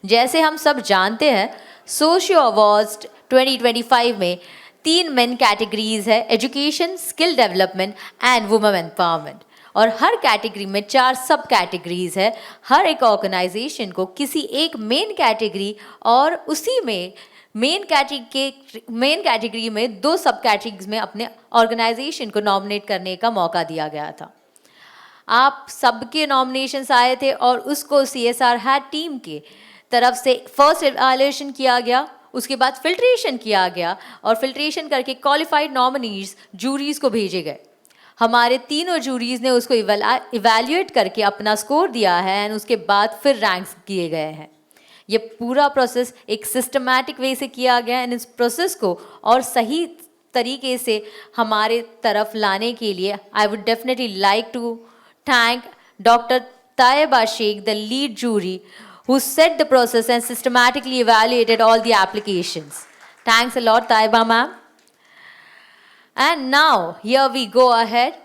जैसे हम सब जानते हैं, socio awards 2025 में 3 main categories है, education, skill development and women empowerment. और हर category में 4 सब कैटेगरीज है. हर एक ऑर्गेनाइजेशन को किसी एक मेन कैटेगरी और उसी में मेन कैटेगरी में 2 सब कैटेगरीज में अपने ऑर्गेनाइजेशन को नॉमिनेट करने का मौका दिया गया था. आप सबके नॉमिनेशंस आए थे और उसको CSRHAT टीम के तरफ से फर्स्ट इवैल्यूएशन किया गया, उसके बाद फिल्ट्रेशन किया गया और फिल्ट्रेशन करके क्वालिफाइड नॉमिनीज जूरीज को भेजे गए. हमारे तीनों जूरीज ने उसको इवैल्यूएट करके अपना स्कोर दिया है एंड उसके बाद फिर रैंक्स किए गए हैं. ये पूरा प्रोसेस एक सिस्टमैटिक वे से किया गया एंड इस प्रोसेस को और सही तरीके से हमारे तरफ लाने के लिए I would definitely like to thank doctor Tayyaba Shaikh, the lead jury, who set the process and systematically evaluated all the applications. Thanks a lot, Taiba ma'am. And now, here we go ahead.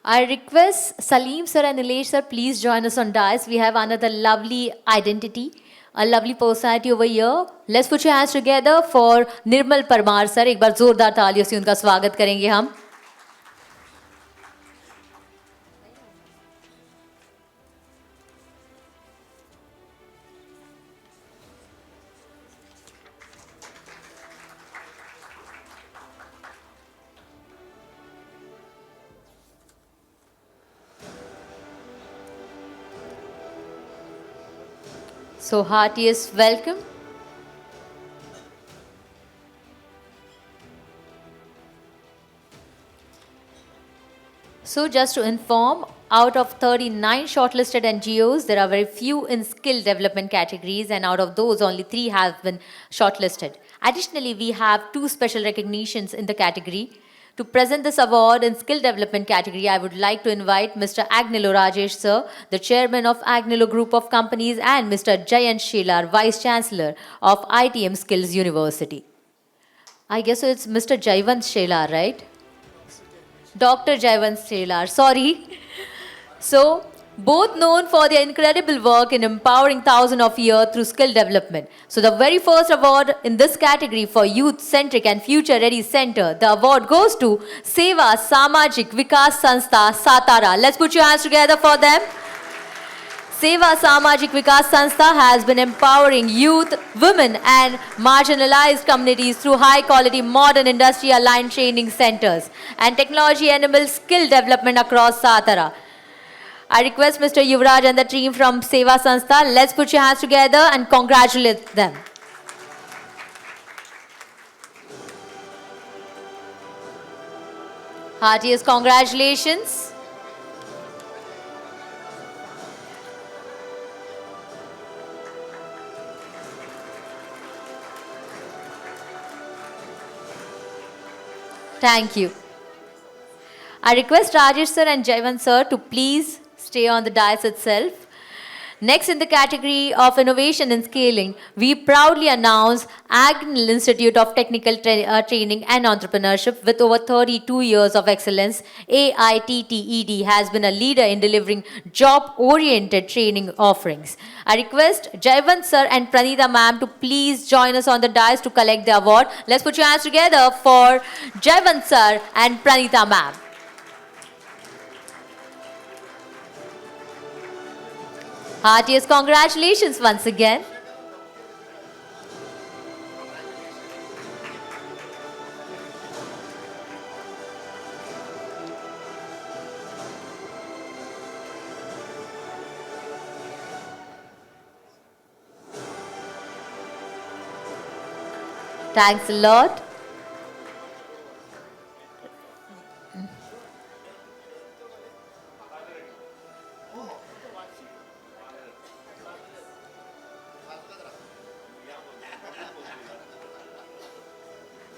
I request Salim sir and Nilesh sir, please join us on dais. We have another lovely identity, a lovely personality over here. Let's put your hands together for Nirmal Parmar sir. एक बार जोरदार तालियों से उनका स्वागत करेंगे हम. So heartiest welcome. So just to inform, out of 39 shortlisted NGOs, there are very few in skill development categories, and out of those, only 3 have been shortlisted. Additionally, we have 2 special recognitions in the category. To present this award in skill development category, I would like to invite Mr. Agnilo Rajesh sir, the chairman of Agnilo Group of Companies, and Mr. Jayant Shelar, vice chancellor of ITM Skills University. I guess it's Mr. Jayant Shelar, right? Dr. Jayant Shelar, sorry. So, both known for their incredible work in empowering thousands of years through skill development. So, the very first award in this category for Youth-Centric and Future-Ready Center, the award goes to Seva Samajik Vikas Sanstha, Satara. Let's put your hands together for them. Seva Samajik Vikas Sanstha has been empowering youth, women and marginalized communities through high-quality modern industry-aligned training centers and technology-enabled skill development across Satara. I request Mr. Yuvraj and the team from Seva Sanstha, let's put your hands together and congratulate them. Heartiest congratulations. Thank you. I request Rajesh sir and Jaivan sir to please stay on the dais itself. Next in the category of innovation and scaling, we proudly announce Agnel Institute of Technical Training and Entrepreneurship with over 32 years of excellence. AITTED has been a leader in delivering job-oriented training offerings. I request Jaivan sir and Pranita ma'am to please join us on the dais to collect the award. Let's put your hands together for Jaivan sir and Pranita ma'am. Heartiest congratulations once again. Thanks a lot.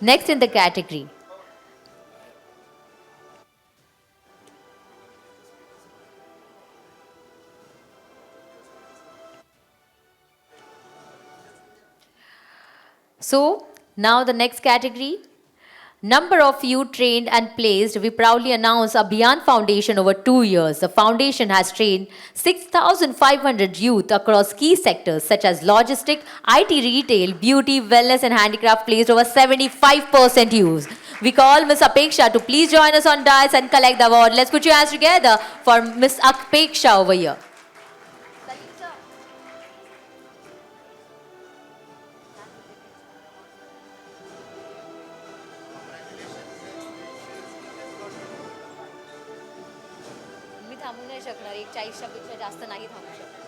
Next in the category. So, now the next category. Number of youth trained and placed, we proudly announce Abhiyan Foundation over 2 years. The foundation has trained 6,500 youth across key sectors such as logistics, IT retail, beauty, wellness and handicraft, placed over 75% youth. We call Miss Apeksha to please join us on dais and collect the award. Let's put your hands together for Miss Apeksha over here. मी थांबू नाही शकणार 1:40 पेक्षा जास्त नाही थांबू शकणार.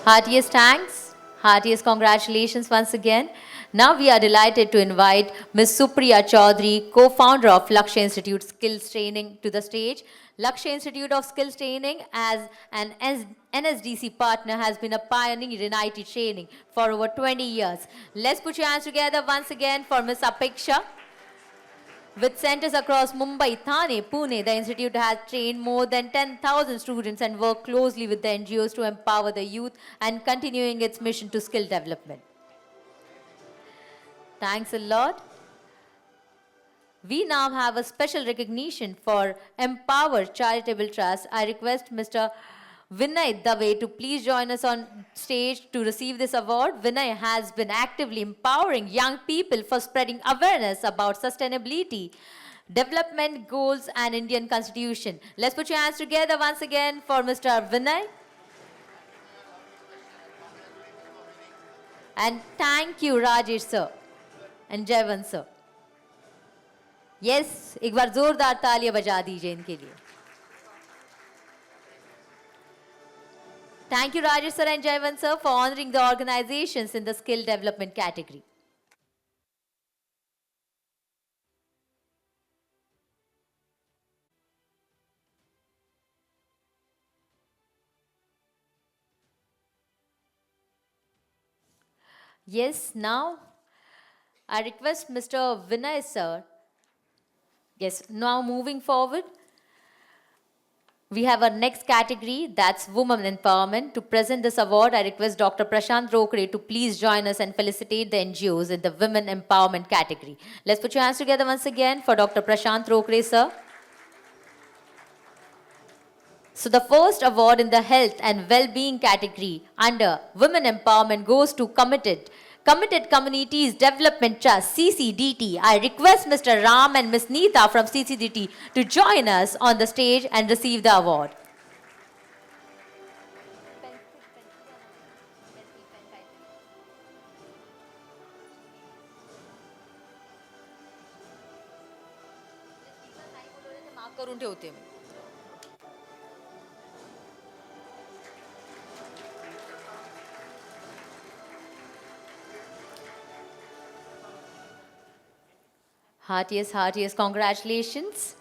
Heartiest thanks, heartiest congratulations once again. Now we are delighted to invite Ms. Supriya Chaudhary, co-founder of Lakshya Institute Skills Training, to the stage. Lakshya Institute of Skills Training, as an NSDC partner, has been a pioneer in IT training for over 20 years. Let's put your hands together once again for Ms. Apeksha. With centers across Mumbai, Thane, Pune, the institute has trained more than 10,000 students and worked closely with the NGOs to empower the youth and continuing its mission to skill development. Thanks a lot. We now have a special recognition for Empower Charitable Trust. I request Mr. Vinay Dave to please join us on stage to receive this award. Vinay has been actively empowering young people for spreading awareness about sustainability, development goals and Indian Constitution. Let's put your hands together once again for Mr. Vinay. And thank you Rajesh sir and Jaivan sir. Yes, एक बार जोरदार तालियां बजा दीजिए इनके लिए. Thank you Rajesh sir and Jaivan sir for honoring the organizations in the skill development category. Yes, now I request Mr. Vinay sir. Yes, now moving forward, we have our next category, that's Women Empowerment. To present this award, I request Dr. Prashant Rokre to please join us and felicitate the NGOs in the Women Empowerment category. Let's put your hands together once again for Dr. Prashant Rokre, sir. So the first award in the health and well-being category under Women Empowerment goes to Committed Communities Development Trust, CCDT. I request Mr. Ram and Ms. Neeta from CCDT to join us on the stage and receive the award. करून ठेवते मी. Heartiest congratulations.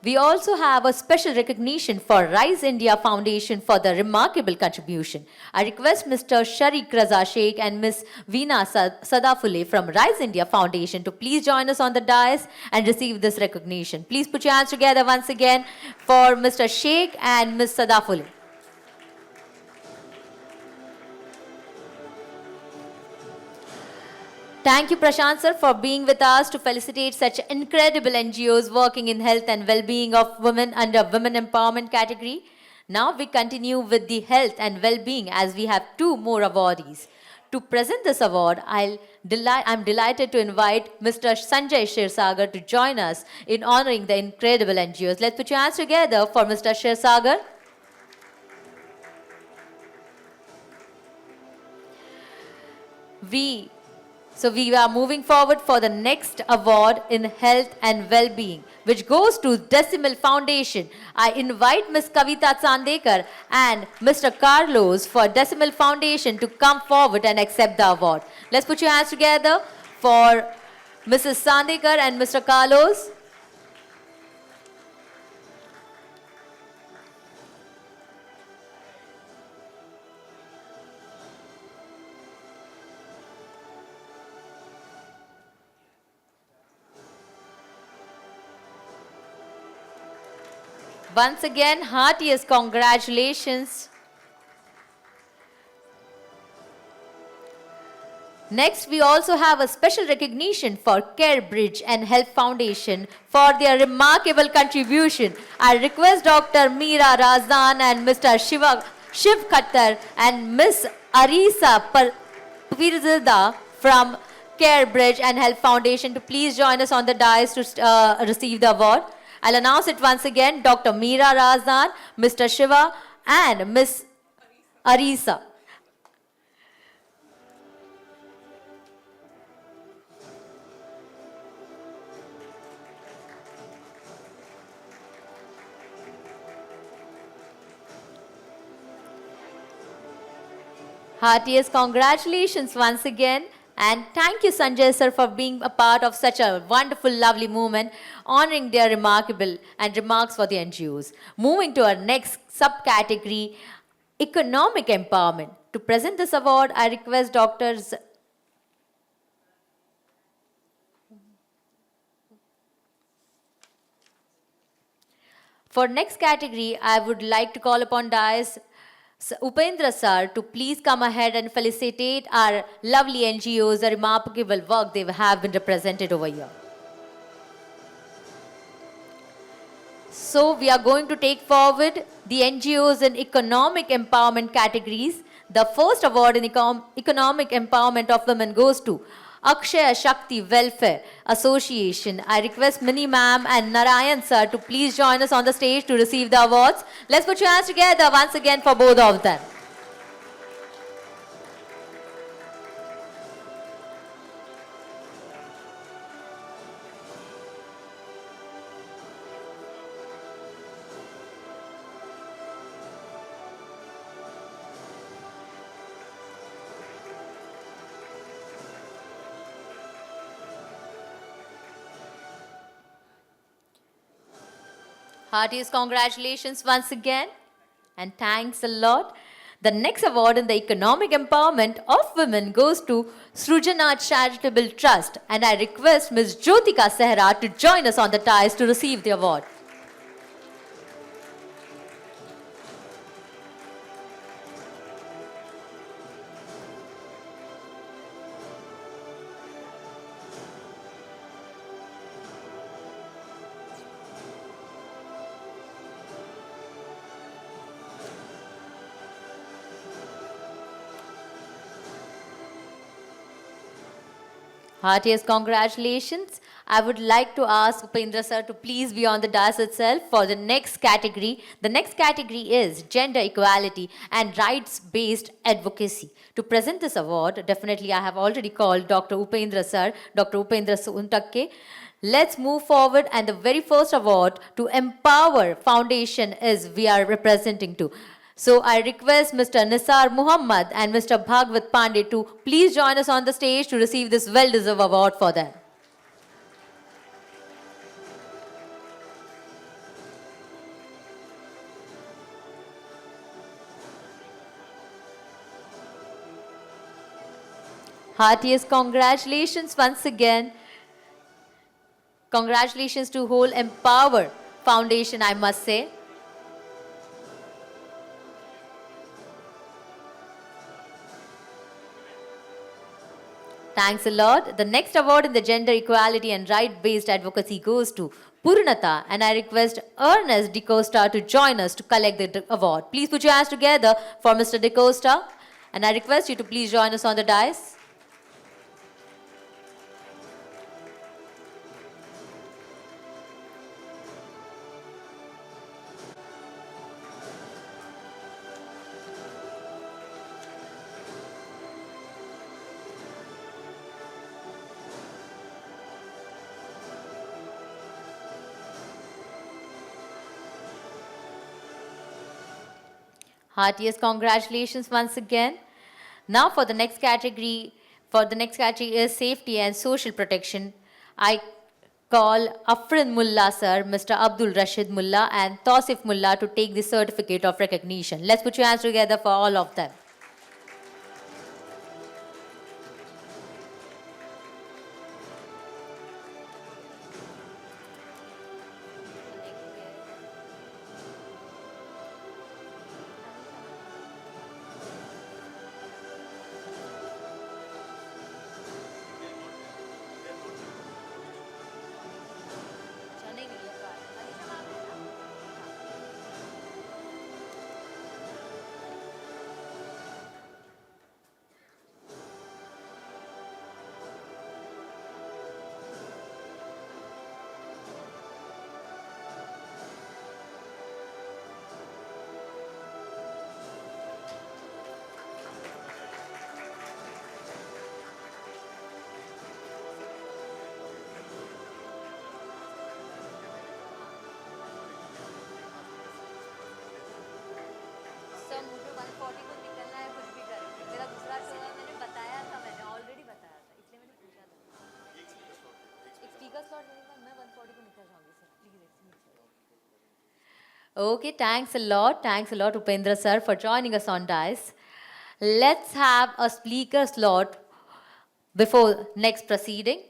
We also have a special recognition for Rise India Foundation for the remarkable contribution. I request Mr. Sharik Raza Sheikh and Ms. Veena Sadafule from Rise India Foundation to please join us on the dais and receive this recognition. Please put your hands together once again for Mr. Sheikh and Ms. Sadafule. Thank you, Prashant sir, for being with us to felicitate such incredible NGOs working in health and well-being of women under Women Empowerment category. Now we continue with the health and well-being as we have two more awardees. To present this award, I'm delighted to invite Mr. Sanjay Shirsagar to join us in honoring the incredible NGOs. Let's put your hands together for Mr. Shirsagar. So we are moving forward for the next award in health and well-being, which goes to Decimal Foundation. I invite Ms. Kavita Chandekar and Mr. Carlos for Decimal Foundation to come forward and accept the award. Let's put your hands together for Mrs. Chandekar and Mr. Carlos. Once again, heartiest congratulations. Next, we also have a special recognition for Care Bridge and Health Foundation for their remarkable contribution. I request Dr. Meera Razdan and Mr. Shiv Khattar and Miss Arisa Pirzada from Care Bridge and Health Foundation to please join us on the dais to receive the award. I'll announce it once again, Dr. Meera Razdan, Mr. Shiva and Miss Arisa. Heartiest congratulations once again. And thank you, Sanjay sir, for being a part of such a wonderful, lovely movement, honoring their remarkable and remarks for the NGOs. Moving to our next subcategory, economic empowerment. To present this award, I request doctors. For next category, I would like to call upon dais Upendra sir to please come ahead and felicitate our lovely NGOs, the remarkable work they have been represented over here. So we are going to take forward the NGOs in economic empowerment categories. The first award in economic empowerment of women goes to Akshaya Shakti Welfare Association. I request Mini ma'am and Narayan sir to please join us on the stage to receive the awards. Let's put your hands together once again for both of them. Heartiest congratulations once again and thanks a lot. The next award in the economic empowerment of women goes to CSRHAT Charitable Trust and I request Ms. Jyotika CSRHAT to join us on the dais to receive the award. Heartiest congratulations. I would like to ask Upendra sir to please be on the dais itself for the next category. The next category is gender equality and rights-based advocacy. To present this award, definitely I have already called Dr. Upendra sir, Dr. Upendra Suntakke. Let's move forward and the very first award to Empower Foundation is we are representing to. So I request Mr. Nisar Muhammad and Mr. Bhagwat Pandey to please join us on the stage to receive this well-deserved award for them. Heartiest congratulations once again. Congratulations to whole Empower Foundation, I must say. Thanks a lot. The next award in the gender equality and right-based advocacy goes to Purnata, and I request Ernest DeCosta to join us to collect the award. Please put your hands together for Mr. DeCosta, and I request you to please join us on the dais. Heartiest congratulations once again. Now for the next category is safety and social protection. I call Afrin Mullah sir, Mr. Abdul Rashid Mullah and Tausif Mullah to take the certificate of recognition. Let's put your hands together for all of them. Sir मुझे 140 को निकलना है कुछ भी करो मेरा दूसरा show है मैंने बताया था मैंने ऑलरेडी बताया था इसलिए मैंने पूछा था एक स्पीकर स्लॉट मेरे पास मैं 140 को निकल जाऊंगी सर प्लीज एक minute Okay, thanks a lot. Thanks a lot, Upendra sir, for joining us on dais. Let's have a speaker slot before next proceeding.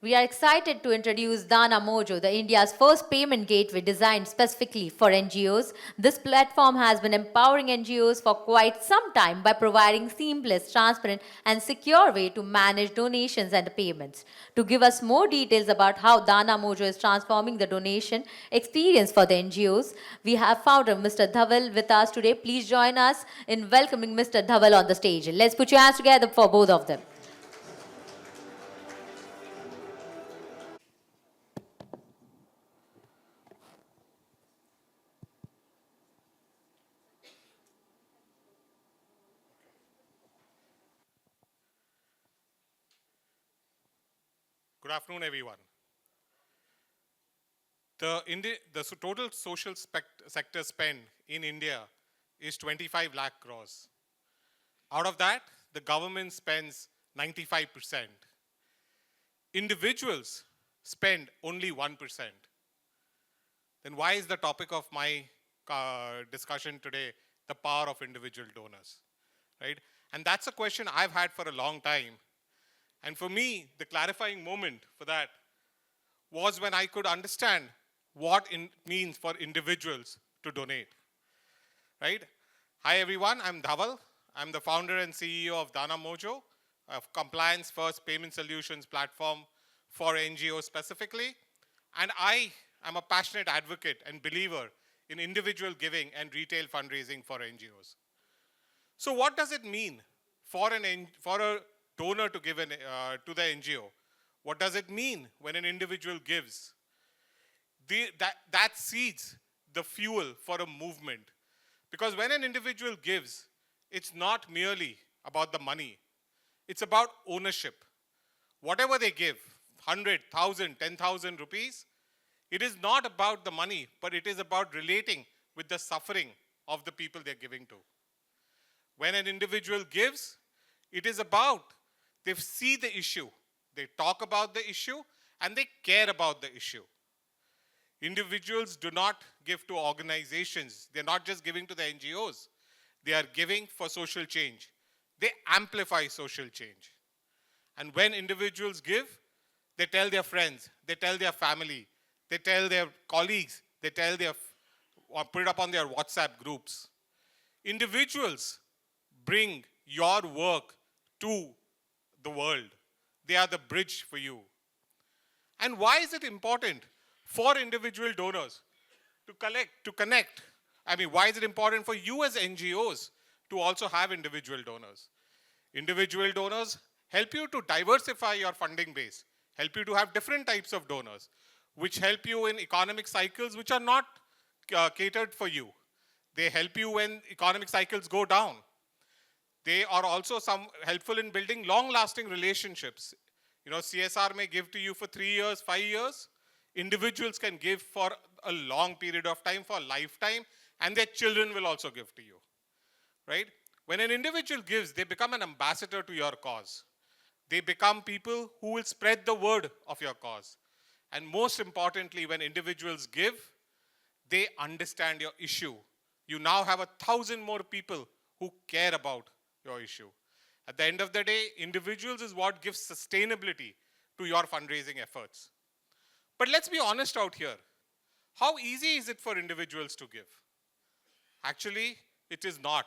We are excited to introduce Dana Mojo, the India's first payment gateway designed specifically for NGOs. This platform has been empowering NGOs for quite some time by providing seamless, transparent, and secure way to manage donations and payments. To give us more details about how Dana Mojo is transforming the donation experience for the NGOs, we have founder Mr. Dhaval with us today. Please join us in welcoming Mr. Dhaval on the stage. Let's put your hands together for both of them. Good afternoon, everyone. The total social sector spend in India is 25 lakh crores. Out of that, the government spends 95%. Individuals spend only 1%. Then why is the topic of my discussion today the power of individual donors, right? And that's a question I've had for a long time. And for me, the clarifying moment for that was when I could understand what it means for individuals to donate, right? Hi everyone, I'm Dhaval. I'm the founder and CEO of Dana Mojo, a compliance first payment solutions platform for NGOs specifically. And I am a passionate advocate and believer in individual giving and retail fundraising for NGOs. So what does it mean for a donor to give to the NGO? What does it mean when an individual gives? That seeds the fuel for a movement. Because when an individual gives, it's not merely about the money. It's about ownership. Whatever they give, 100, 1,000, 10,000 rupees, it is not about the money, but it is about relating with the suffering of the people they're giving to. When an individual gives, it is about they see the issue, they talk about the issue, and they care about the issue. Individuals do not give to organizations. They're not just giving to the NGOs. They are giving for social change. they amplify social change. And when individuals give, they tell their friends, they tell their family, they tell their colleagues, they tell their, or put it up on their WhatsApp groups. Individuals bring your work to the world. They are the bridge for you. And why is it important for individual donors to connect? I mean, why is it important for you as NGOs to also have individual donors? Individual donors help you to diversify your funding base, help you to have different types of donors, which help you in economic cycles which are not catered for you. They help you when economic cycles go down. They are also helpful in building long-lasting relationships. You know, CSR may give to you for 3 years, 5 years. Individuals can give for a long period of time, for a lifetime, and their children will also give to you, right? When an individual gives, they become an ambassador to your cause. They become people who will spread the word of your cause. And most importantly, when individuals give, they understand your issue. You now have 1,000 more people who care about your issue. At the end of the day, individuals is what gives sustainability to your fundraising efforts. But let's be honest out here. How easy is it for individuals to give? Actually, it is not.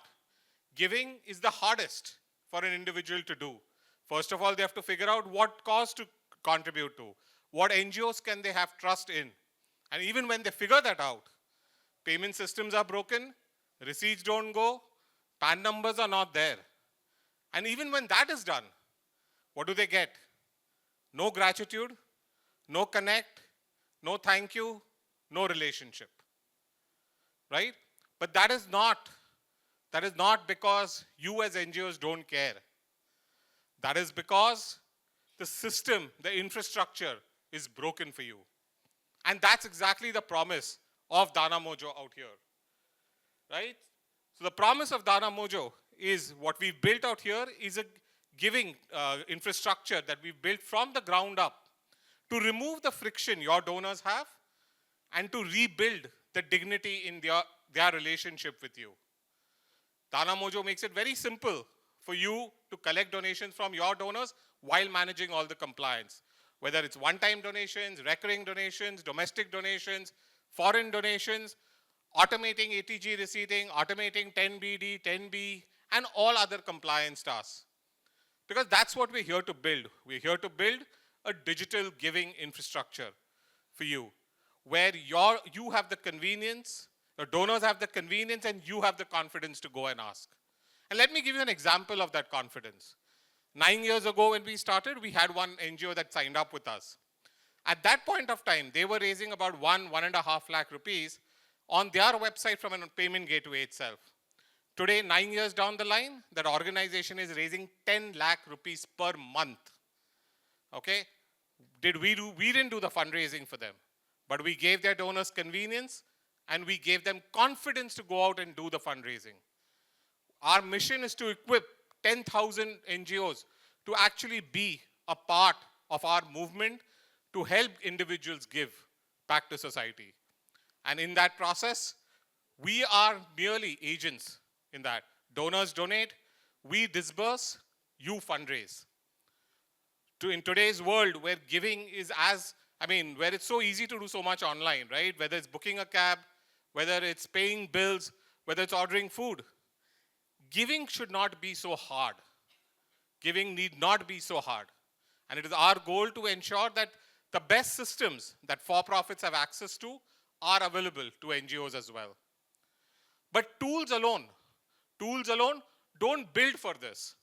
Giving is the hardest for an individual to do. First of all, they have to figure out what cause to contribute to. What NGOs can they have trust in? And even when they figure that out, payment systems are broken, receipts don't go, PAN numbers are not there. And even when that is done, what do they get? No gratitude, no connect, no thank you, no relationship. Right? But that is not because you as NGOs don't care. That is because the system, the infrastructure is broken for you. And that's exactly the promise of Dana Mojo out here. Right? So the promise of Dana Mojo is what we've built out here is a giving infrastructure that we've built from the ground up to remove the friction your donors have and to rebuild the dignity in their relationship with you. Dana Mojo makes it very simple for you to collect donations from your donors while managing all the compliance. Whether it's one-time donations, recurring donations, domestic donations, foreign donations, automating ATG receipting, automating 10BD, 10B, and all other compliance tasks. Because that's what we're here to build. We're here to build a digital giving infrastructure for you, where you have the convenience, your donors have the convenience, and you have the confidence to go and ask. And let me give you an example of that confidence. 9 years ago when we started, we had one NGO that signed up with us. At that point of time, they were raising about 1.5 lakh rupees on their website from a payment gateway itself. Today, 9 years down the line, that organization is raising 10 lakh rupees per month. Okay? We didn't do the fundraising for them, but we gave their donors convenience and we gave them confidence to go out and do the fundraising. Our mission is to equip 10,000 NGOs to actually be a part of our movement to help individuals give back to society. And in that process, we are merely agents in that. Donors donate, we disburse, you fundraise. In today's world where giving is where it's so easy to do so much online, right? Whether it's booking a cab, whether it's paying bills, whether it's ordering food. Giving should not be so hard. Giving need not be so hard. And it is our goal to ensure that the best systems that for-profits have access to are available to NGOs as well. But tools alone don't build for this,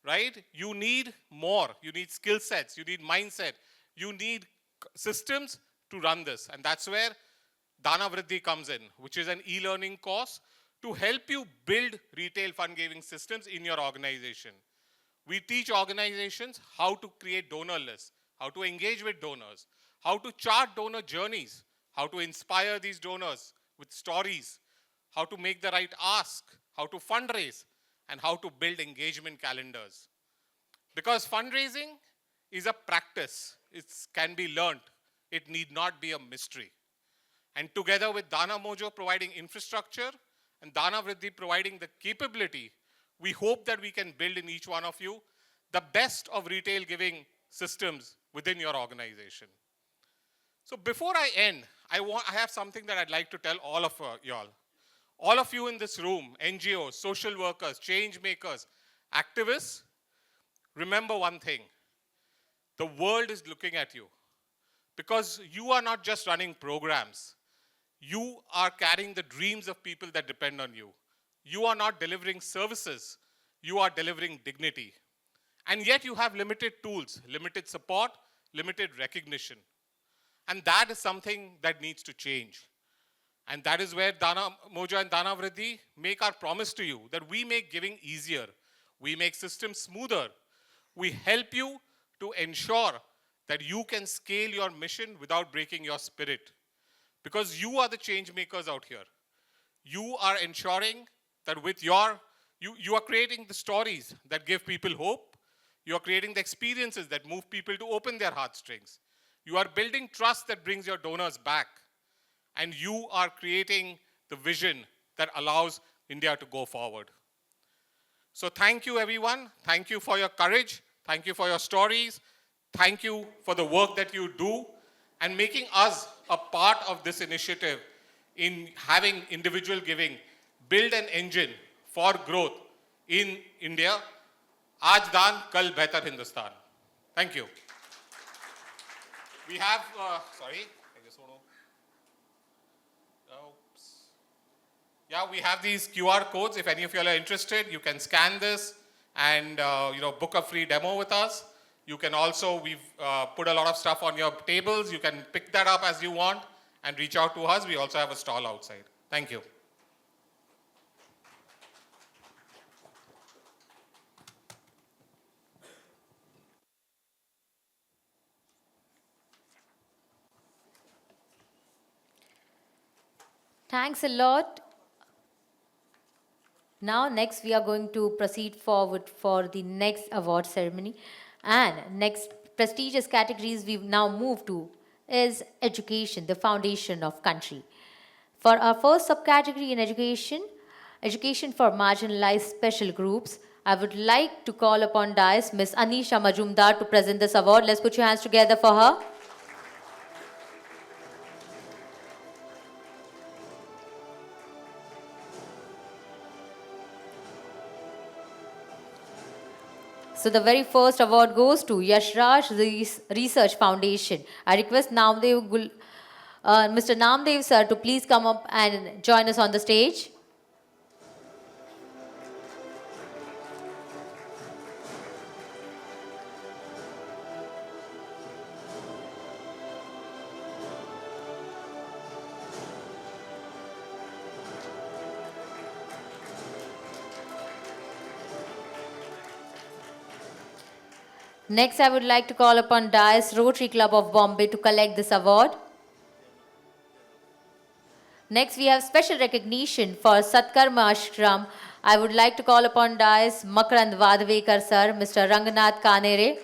right? You need more. You need skill sets. You need mindset. You need systems to run this. And that's where Dana Vriddhi comes in, which is an e-learning course to help you build retail fund giving systems in your organization. We teach organizations how to create donor lists, how to engage with donors, how to chart donor journeys, how to inspire these donors with stories, how to make the right ask, how to fundraise, and how to build engagement calendars. Because fundraising is a practice. It can be learned. It need not be a mystery. And together with Dana Mojo providing infrastructure and Dana Vriddhi providing the capability We hope that we can build in each one of you the best of retail giving systems within your organization. So before I end, I have something that I'd like to tell all of y'all. All of you in this room, NGOs, social workers, change makers, activists, remember one thing. The world is looking at you because you are not just running programs. You are carrying the dreams of people that depend on you. You are not delivering services. You are delivering dignity. And yet you have limited tools, limited support, limited recognition. And that is something that needs to change. And that is where Dana Moja and Dana Vriddhi make our promise to you that we make giving easier. We make systems smoother. We help you to ensure that you can scale your mission without breaking your spirit. Because you are the change makers out here. You are ensuring that with you are creating the stories that give people hope. You are creating the experiences that move people to open their heartstrings. You are building trust that brings your donors back. And you are creating the vision that allows India to go forward. So thank you, everyone. Thank you for your courage. Thank you for your stories. Thank you for the work that you do and making us a part of this initiative in having individual giving build an engine for growth in India. Aaj daan, kal behtar Hindustan. Thank you. We have, sorry, I just want to, oops. Yeah, we have these QR codes. If any of you are interested, you can scan this and book a free demo with us. You can also, we've put a lot of stuff on your tables. You can pick that up as you want and reach out to us. We also have a stall outside. Thank you. Thanks a lot. Now, next we are going to proceed forward for the next award ceremony. And next prestigious categories we now move to is education, the foundation of country. For our first subcategory in education, education for marginalized special groups, I would like to call upon Dais Ms. Anisha Majumdar to present this award. Let's put your hands together for her. So the very first award goes to Yashraj Research Foundation. I request Mr. Namdev sir to please come up and join us on the stage. Next, I would like to call upon Dias Rotary Club of Bombay to collect this award. Next, we have special recognition for Satkarma Ashram. I would like to call upon Dias Makarand Vadavekar sir, Mr. Ranganath Kanere.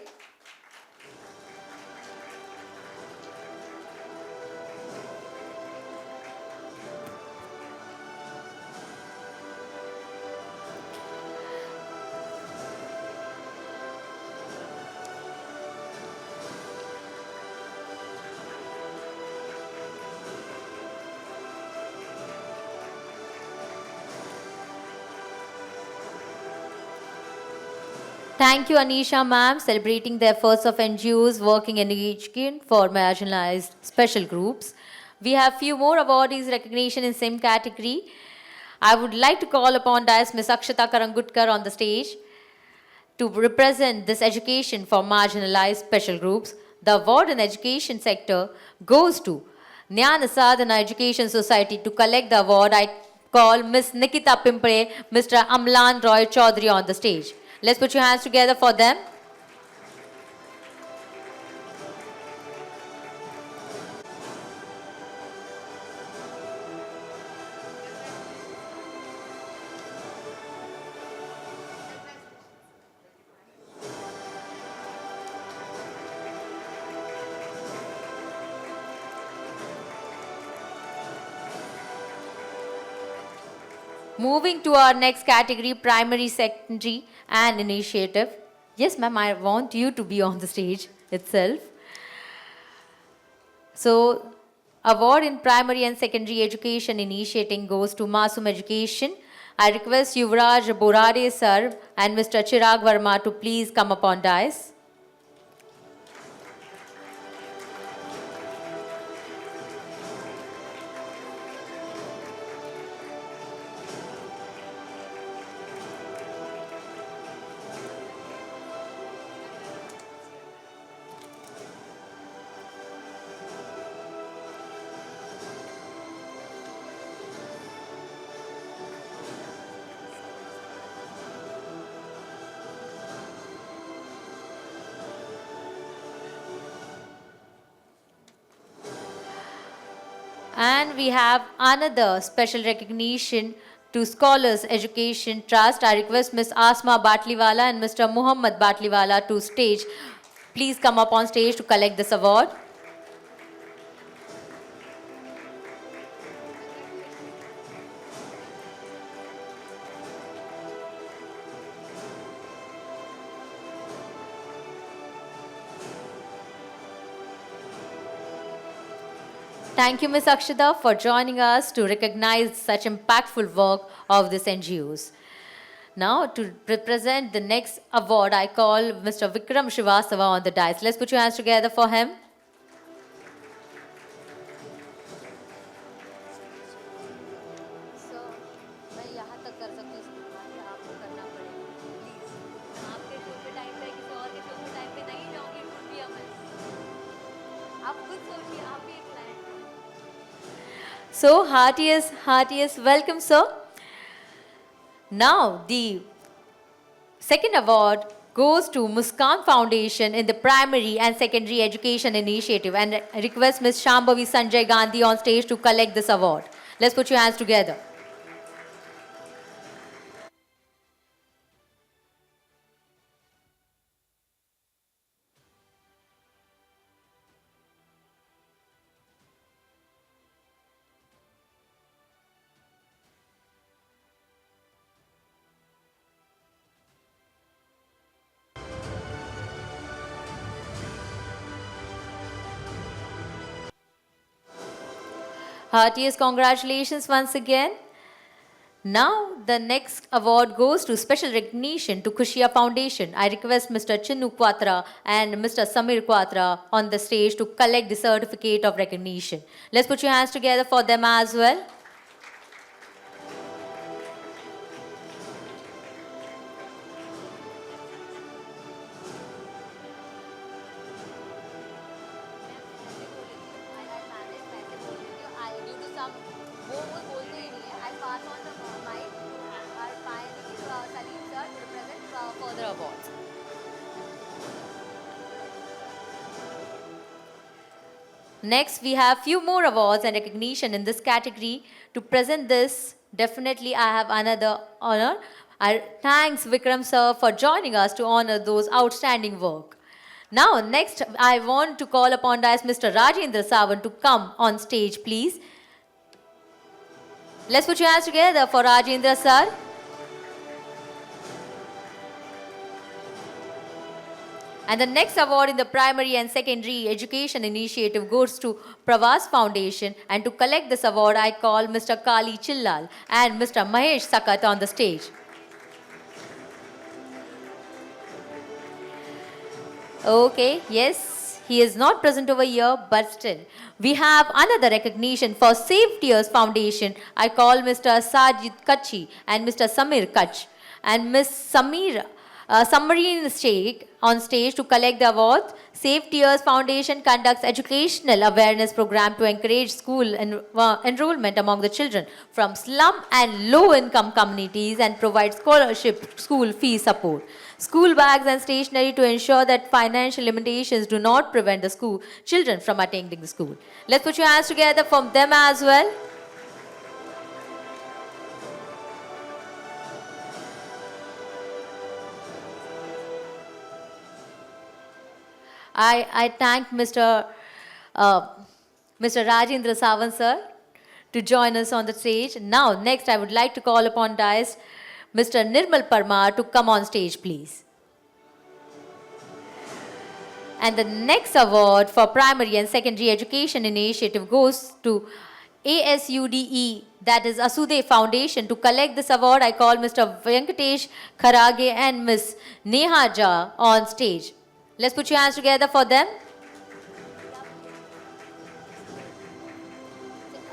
Thank you, Anisha ma'am, celebrating the efforts of NGOs working in education for marginalized special groups. We have few more awardees recognition in same category. I would like to call upon Dias Ms. Akshata Karangutkar on the stage to represent this education for marginalized special groups. The award in education sector goes to Jnana Sadhana Education Society. To collect the award, I call Ms. Nikita Pimpre, Mr. Amlan Roy Chaudhary on the stage. Let's put your hands together for them. Moving to our next category, primary, secondary, and initiative. Yes, ma'am, I want you to be on the stage itself. So, award in primary and secondary education initiating goes to Masum Education. I request Yuvraj Borade sir and Mr. Chirag Verma to please come upon dais. And we have another special recognition to Scholars Education Trust. I request Ms. Asma Batliwala and Mr. Muhammad Batliwala to stage. Please come up on stage to collect this award. Thank you, Ms. Akshita, for joining us to recognize such impactful work of these NGOs. Now, to represent the next award, I call Mr. Vikram Srivastava on the dais. Let's put your hands together for him. So, heartiest welcome, sir. Now, the second award goes to Muskan Foundation in the Primary and Secondary Education Initiative, and I request Ms. Shambhavi Sanjay Gandhi on stage to collect this award. Let's put your hands together. Heartiest congratulations once again. Now, the next award goes to special recognition to Kushia Foundation. I request Mr. Chinnu Quatra and Mr. Samir Quatra on the stage to collect the certificate of recognition. Let's put your hands together for them as well. Next, we have few more awards and recognition in this category. To present this, definitely I have another honor. Thanks Vikram sir for joining us to honor those outstanding work. Now, next I want to call upon Mr. Rajendra Sawan to come on stage, please. Let's put your hands together for Rajendra sir. And the next award in the Primary and Secondary Education Initiative goes to Pravas Foundation. And to collect this award, I call Mr. Kali Chillal and Mr. Mahesh Sakat on the stage. Okay, yes, he is not present over here, but still. We have another recognition for Save Tears Foundation. I call Mr. Sajid Kachi and Mr. Samir Kach and Miss Samarine Sheikh on stage to collect the awards. Save Tears Foundation conducts educational awareness program to encourage school enrollment among the children from slum and low-income communities and provides scholarship school fee support, school bags and stationery to ensure that financial limitations do not prevent the school children from attending the school. Let's put your hands together for them as well. I thank Mr. Rajendra Sawan sir to join us on the stage. Now, next, I would like to call upon dais Mr. Nirmal Parmar to come on stage, please. And the next award for primary and secondary education initiative goes to ASUDE, that is Asude Foundation. To collect this award, I call Mr. Venkatesh Kharage and Ms. Neha Jha on stage. Let's put your hands together for them.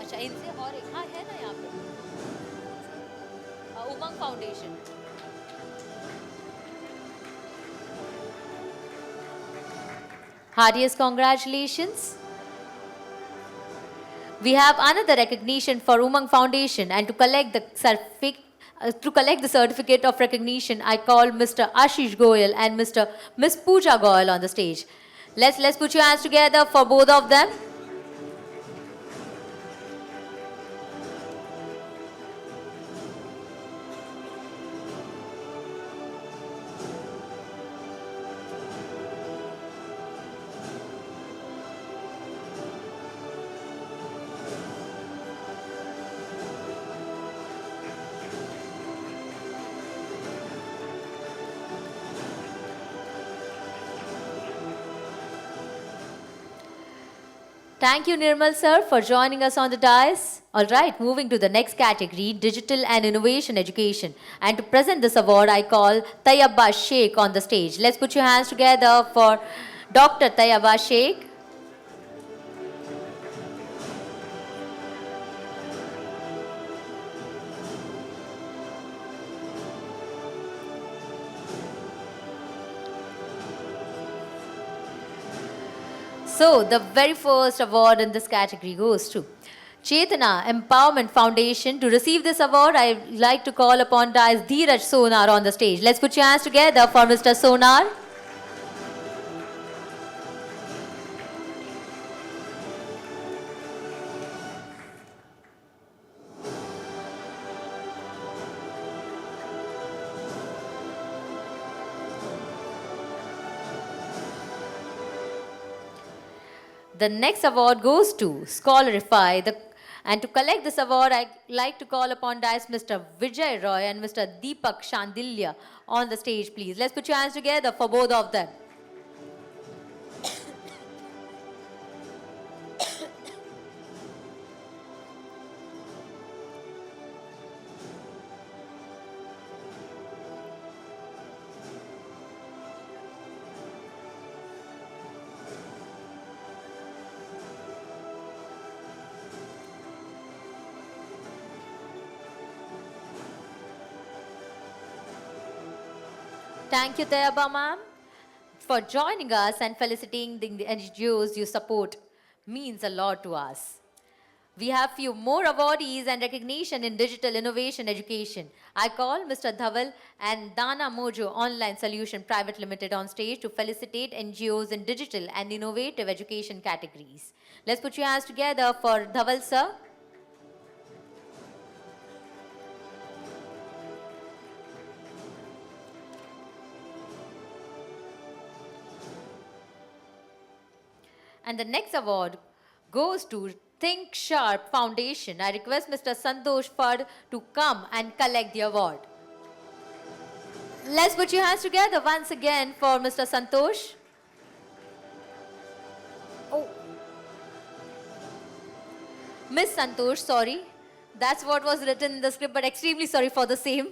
अच्छा इनसे और एक हाँ है ना यहाँ पे उमंग foundation Heartiest congratulations. We have another recognition for Umang Foundation, and to collect the certificate of recognition, I call Mr. Ashish Goyal and Miss Pooja Goyal on the stage. Let's put your hands together for both of them. Thank you, Nirmal sir, for joining us on the dais. All right, moving to the next category, Digital and Innovation Education. And to present this award, I call Tayyaba Sheikh on the stage. Let's put your hands together for Dr. Tayyaba Sheikh. So, the very first award in this category goes to Chetana Empowerment Foundation. To receive this award, I would like to call upon Dais Dheeraj Sonar on the stage. Let's put your hands together for Mr. Sonar. The next award goes to Scholarify. And to collect this award, I like to call upon Dais Mr. Vijay Roy and Mr. Deepak Shandilya on the stage, please. Let's put your hands together for both of them. Thank you, Tayyaba ma'am, for joining us and felicitating the NGOs you support. Means a lot to us. We have few more awardees and recognition in digital innovation education. I call Mr. Dhaval and Dana Mojo Online Solution Private Limited on stage to felicitate NGOs in digital and innovative education categories. Let's put your hands together for Dhaval sir. And the next award goes to Think Sharp Foundation. I request Mr. Santosh Fad to come and collect the award. Let's put your hands together once again for Mr. Santosh. Oh. Miss Santosh, sorry. That's what was written in the script, but extremely sorry for the same.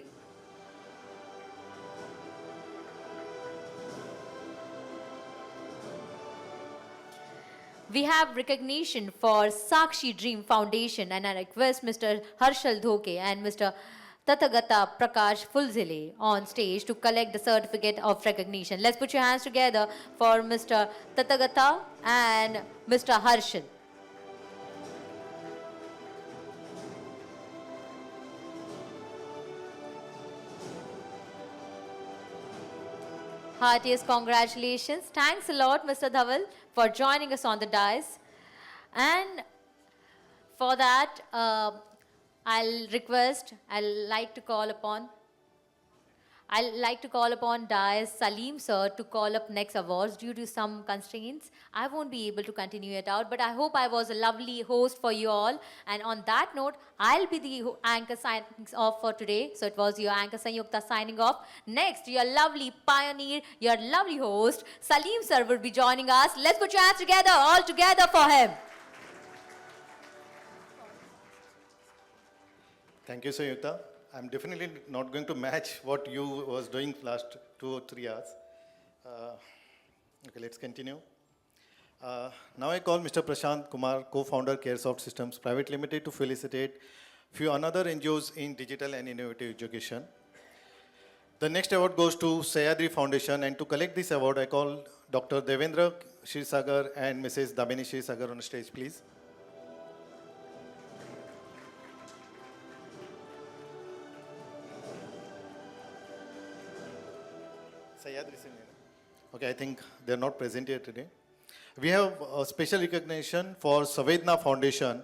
We have recognition for Sakshi Dream Foundation, and I request Mr. Harshal Dhoke and Mr. Tathagata Prakash Fulzile on stage to collect the certificate of recognition. Let's put your hands together for Mr. Tathagata and Mr. Harshal. Heartiest congratulations. Thanks a lot, Mr. Dhaval, for joining us on the dais. And for that, I'll like to call upon I'd like to call upon Dias Salim sir to call up next awards. Due to some constraints, I won't be able to continue it out, but I hope I was a lovely host for you all. And on that note, I'll be the anchor signing off for today. So it was your anchor Sanyukta signing off. Next, your lovely pioneer, your lovely host, Salim sir will be joining us. Let's put your hands together, all together for him. Thank you, Sanyukta. I'm definitely not going to match what you was doing last 2 or 3 hours. Uh, okay, let's continue. Now I call Mr. Prashant Kumar, co-founder CareSoft Systems Private Limited, to felicitate few another NGOs in digital and innovative education. The next award goes to Sayadri Foundation, and to collect this award, I call Dr. Devendra Shirsagar and Mrs. Damini Shirsagar on stage, please. Sayadri Sinha. Okay, I think they're not present here today. We have a special recognition for Savedna Foundation.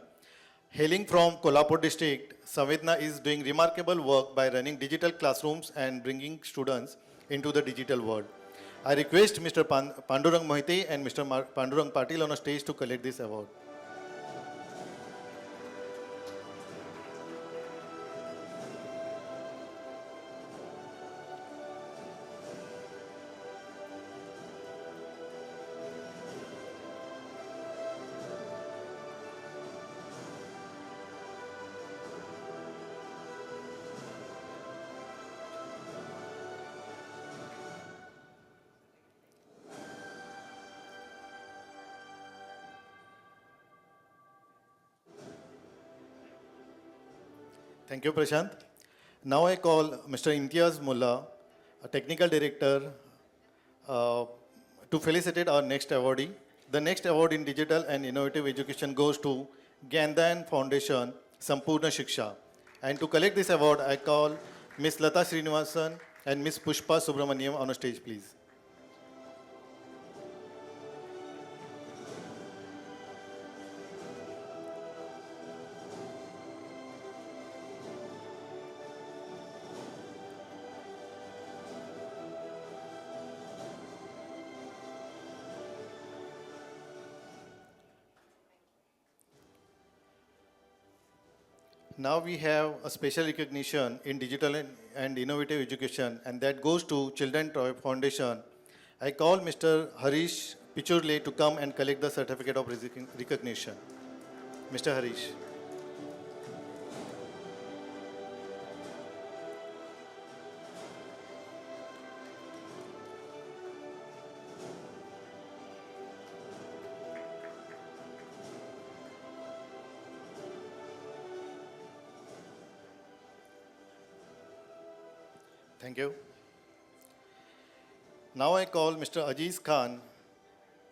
Hailing from Kolhapur district, Savedna is doing remarkable work by running digital classrooms and bringing students into the digital world. I request Mr. Pandurang Mohite and Mr. Pandurang Patil on a stage to collect this award. Thank you, Prashant. Now I call Mr. Imtiaz Mullah, a technical director, to felicitate our next awardee. The next award in digital and innovative education goes to Gyandayan Foundation, Sampurna Shiksha. And to collect this award, I call Ms. Lata Srinivasan and Ms. Pushpa Subramaniam on a stage, please. Now we have a special recognition in digital and innovative education, and that goes to Children Toy Foundation. I call Mr. Harish Pichurle to come and collect the certificate of recognition. Mr. Harish. Thank you. Now I call Mr. Aziz Khan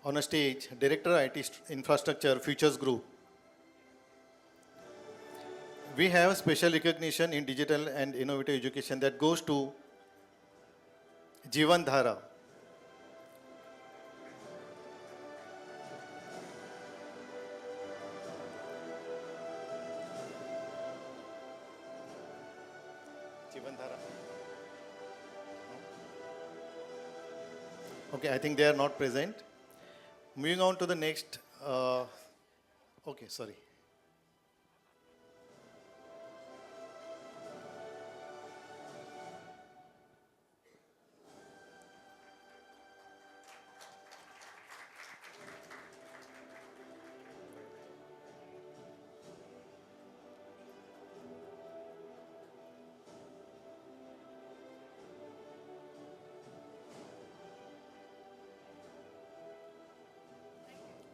on a stage, Director IT Infrastructure Futures Group. We have special recognition in digital and innovative education that goes to Jivan Dhara. Jivan Dhara. Okay, I think they are not present. Moving on to the next. Okay, sorry.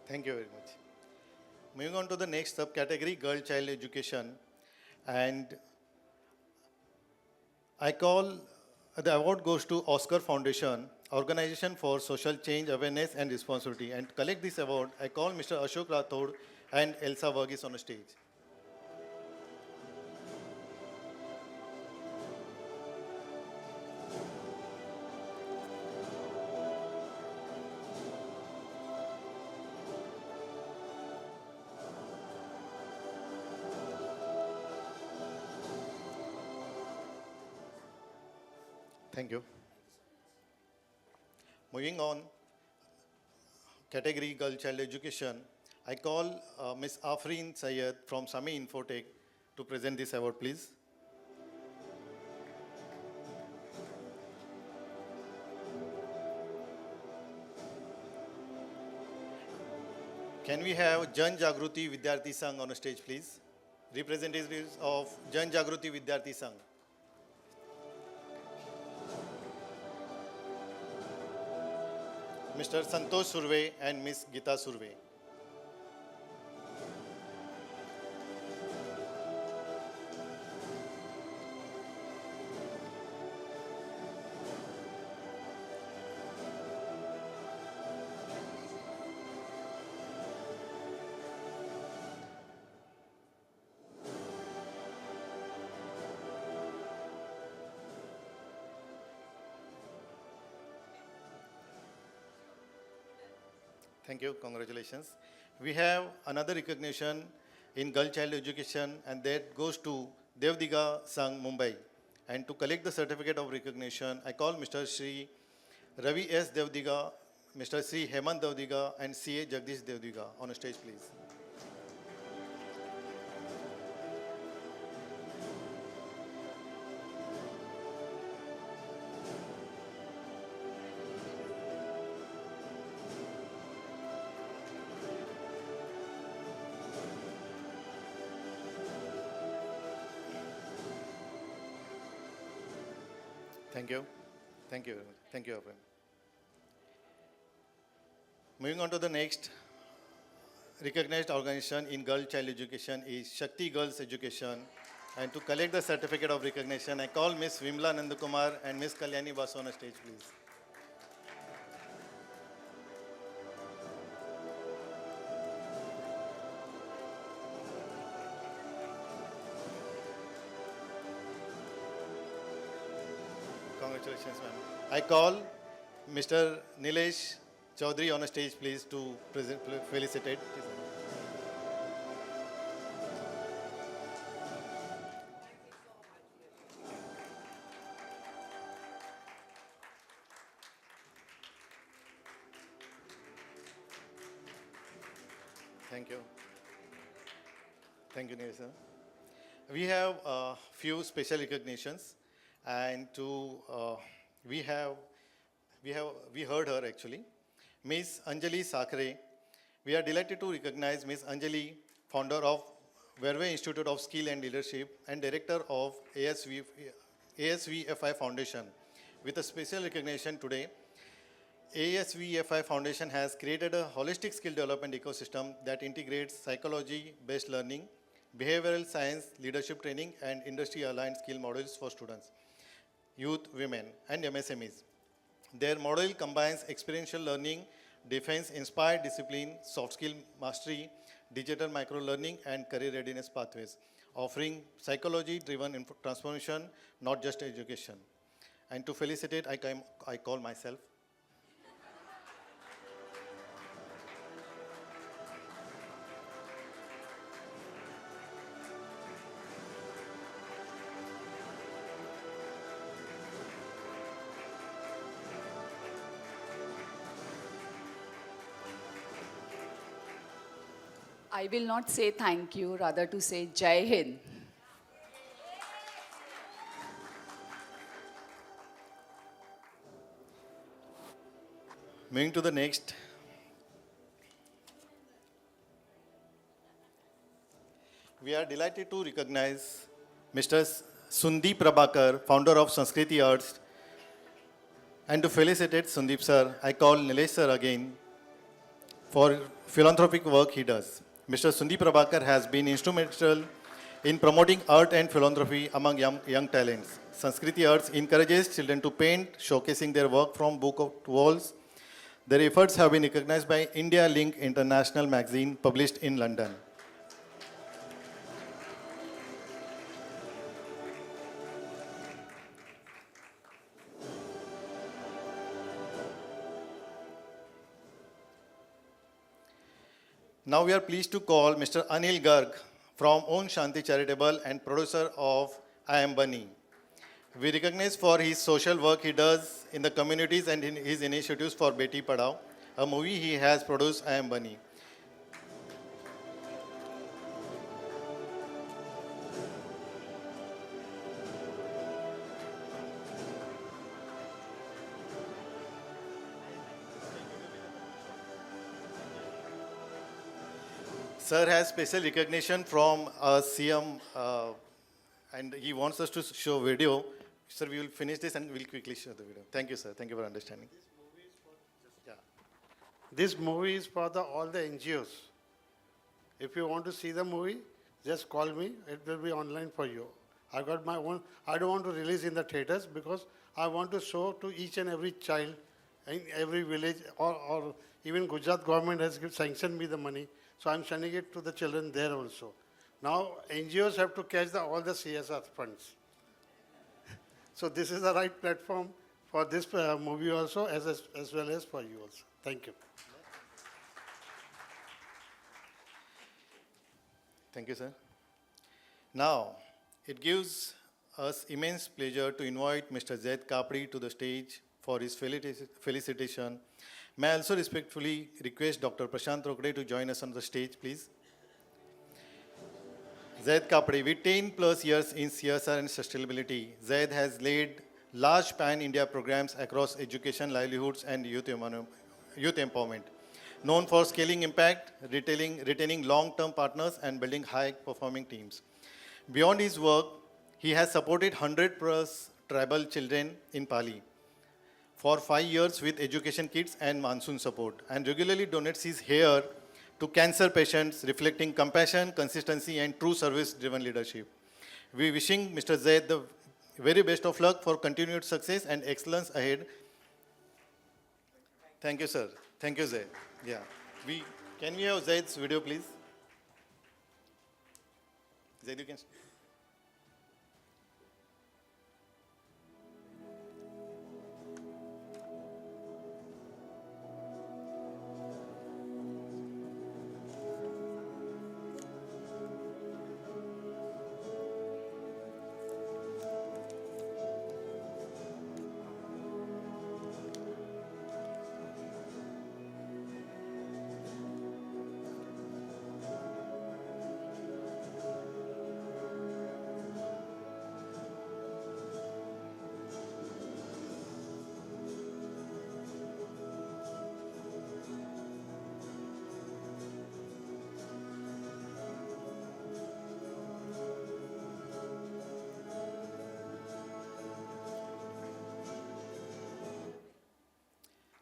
Thank you very much. Moving on to the next subcategory, girl child education. And I call the award goes to Oscar Foundation, Organization for Social Change, Awareness and Responsibility. And to collect this award, I call Mr. Ashok Rathod and Elsa Verghese on a stage. Thank you. Moving on, category Girl Child Education, I call Ms. Afreen Sayed from Sami Infotech to present this award, please. Can we have Jan Jagruti Vidyarthi Sangh on the stage, please? Representatives of Jan Jagruti Vidyarthi Sangh. Mr. Santosh Surve and Ms. Gita Surve. Thank you, congratulations. We have another recognition in girl child education, and that goes to Devdiga Sangh, Mumbai. And to collect the certificate of recognition, I call Mr. Shri Ravi S. Devdiga, Mr. Shri Hemant Devdiga, and CA Jagdish Devdiga on the stage, please. Thank you. Thank you very much. Thank you, Afrin. Moving on to the next recognized organization in girl child education is Shakti Girls Education. And to collect the certificate of recognition, I call Ms. Vimla Nandakumar and Ms. Kalyani Basu on the stage, please. Congratulations, ma'am. I call Mr. Nilesh Chaudhary on the stage, please, to present, felicitate. Thank you. Thank you, Nilesh, sir. We have a few special recognitions, and we heard her actually. Ms. Anjali Sakre. We are delighted to recognize Ms. Anjali, founder of Verve Institute of Skill and Leadership and director of ASVFI Foundation. With a special recognition today, ASVFI Foundation has created a holistic skill development ecosystem that integrates psychology-based learning, behavioral science, leadership training, and industry-aligned skill models for students, youth, women, and MSMEs. Their model combines experiential learning, defense-inspired discipline, soft skill mastery, digital micro-learning, and career readiness pathways, offering psychology-driven transformation, not just education. And to felicitate, I call myself. I will not say thank you, rather to say Jai Hind. Moving to the next. We are delighted to recognize Mr. Sundeep Prabhakar, founder of Sanskriti Arts. And to felicitate Sundeep sir, I call Nilesh sir again for philanthropic work he does. Mr. Sundeep Prabhakar has been instrumental in promoting art and philanthropy among young talents. Sanskriti Arts encourages children to paint, showcasing their work from book to walls. Their efforts have been recognized by India Link International magazine published in London. Now we are pleased to call Mr. Anil Garg from Om Shanti Charitable and producer of I Am Bunny. We recognize for his social work he does in the communities and in his initiatives for Beti Padhao, a movie he has produced, I Am Bunny. Sir has special recognition from CM and he wants us to show video. Sir, we will finish this and we'll quickly show the video. Thank you, sir. Thank you for understanding. This movie is for all the NGOs. If you want to see the movie, just call me. It will be online for you. I got my own. I don't want to release in the theaters because I want to show to each and every child in every village or even Gujarat government has sanctioned me the money. So I'm sending it to the children there also. Now NGOs have to catch all the CSR funds. So this is the right platform for this movie also as well as for you also. Thank you. Thank you, sir. Now, it gives us immense pleasure to invite Mr. Zaid Kapri to the stage for his felicitation. May I also respectfully request Dr. Prashant Rokde to join us on the stage, please. Zaid Kapri, with 10 plus years in CSR and sustainability, Zaid has led large pan-India programs across education, livelihoods, and youth empowerment. Known for scaling impact, retaining long-term partners, and building high-performing teams. Beyond his work, he has supported 100 plus tribal children in Pali for 5 years with education kits and monsoon support, and regularly donates his hair to cancer patients, reflecting compassion, consistency, and true service-driven leadership. We wishing Mr. Zaid the very best of luck for continued success and excellence ahead. Thank you, sir. Thank you, Zaid. Yeah. Can we have Zaid's video, please? Zaid, you can.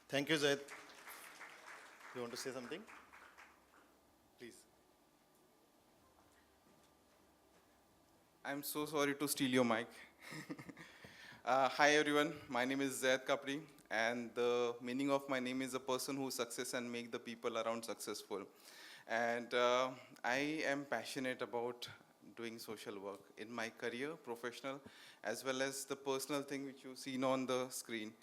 Thank you, Zaid. You want to say something? Please. I'm so sorry to steal your mic. Hi everyone, my name is Zaid Kapri, and the meaning of my name is a person who success and make the people around successful. And I am passionate about doing social work in my career, professional, as well as the personal thing which you've seen on the screen.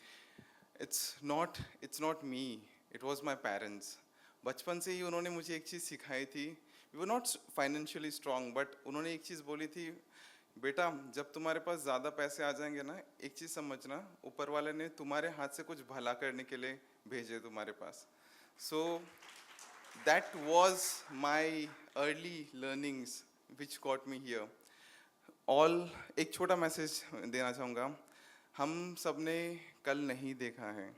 It's not me, it was my parents. बचपन से ही उन्होंने मुझे एक चीज़ सिखाई थी. We were not financially strong, but उन्होंने एक चीज़ बोली थी, बेटा जब तुम्हारे पास ज़्यादा पैसे आ जाएंगे ना, एक चीज़ समझना, ऊपर वाले ने तुम्हारे हाथ से कुछ भला करने के लिए भेजे तुम्हारे पास. So that was my early learnings which got me here. All एक छोटा मैसेज देना चाहूँगा. हम सबने कल नहीं देखा है.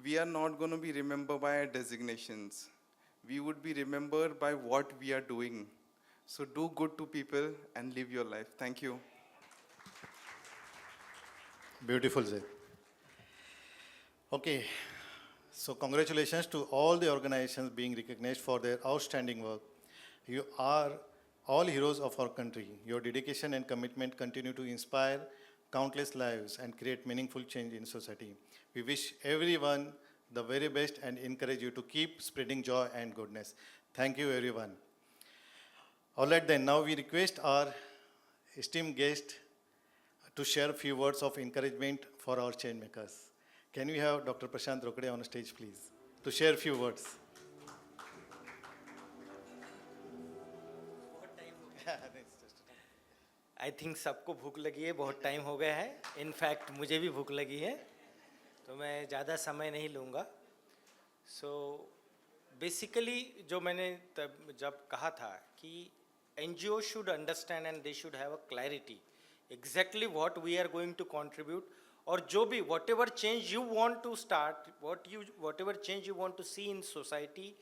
We are not going to be remembered by our designations. We would be remembered by what we are doing. So do good to people and live your life. Thank you. Beautiful, Zaid. Okay, so congratulations to all the organizations being recognized for their outstanding work. You are all heroes of our country. Your dedication and commitment continue to inspire countless lives and create meaningful change in society. We wish everyone the very best and encourage you to keep spreading joy and goodness. Thank you, everyone. All right, then, now we request our esteemed guest to share a few words of encouragement for our change makers. Can we have Dr. Prashant Rokde on stage, please, to share a few words? I think सबको भूख लगी है, बहुत time हो गया है. In fact मुझे भी भूख लगी है, तो मैं ज़्यादा समय नहीं लूँगा. सो बेसिकली जो मैंने तब जब कहा था कि NGO should understand and they should have a clarity exactly what we are going to contribute, और जो भी whatever change you want to start, whatever change you want to see in society,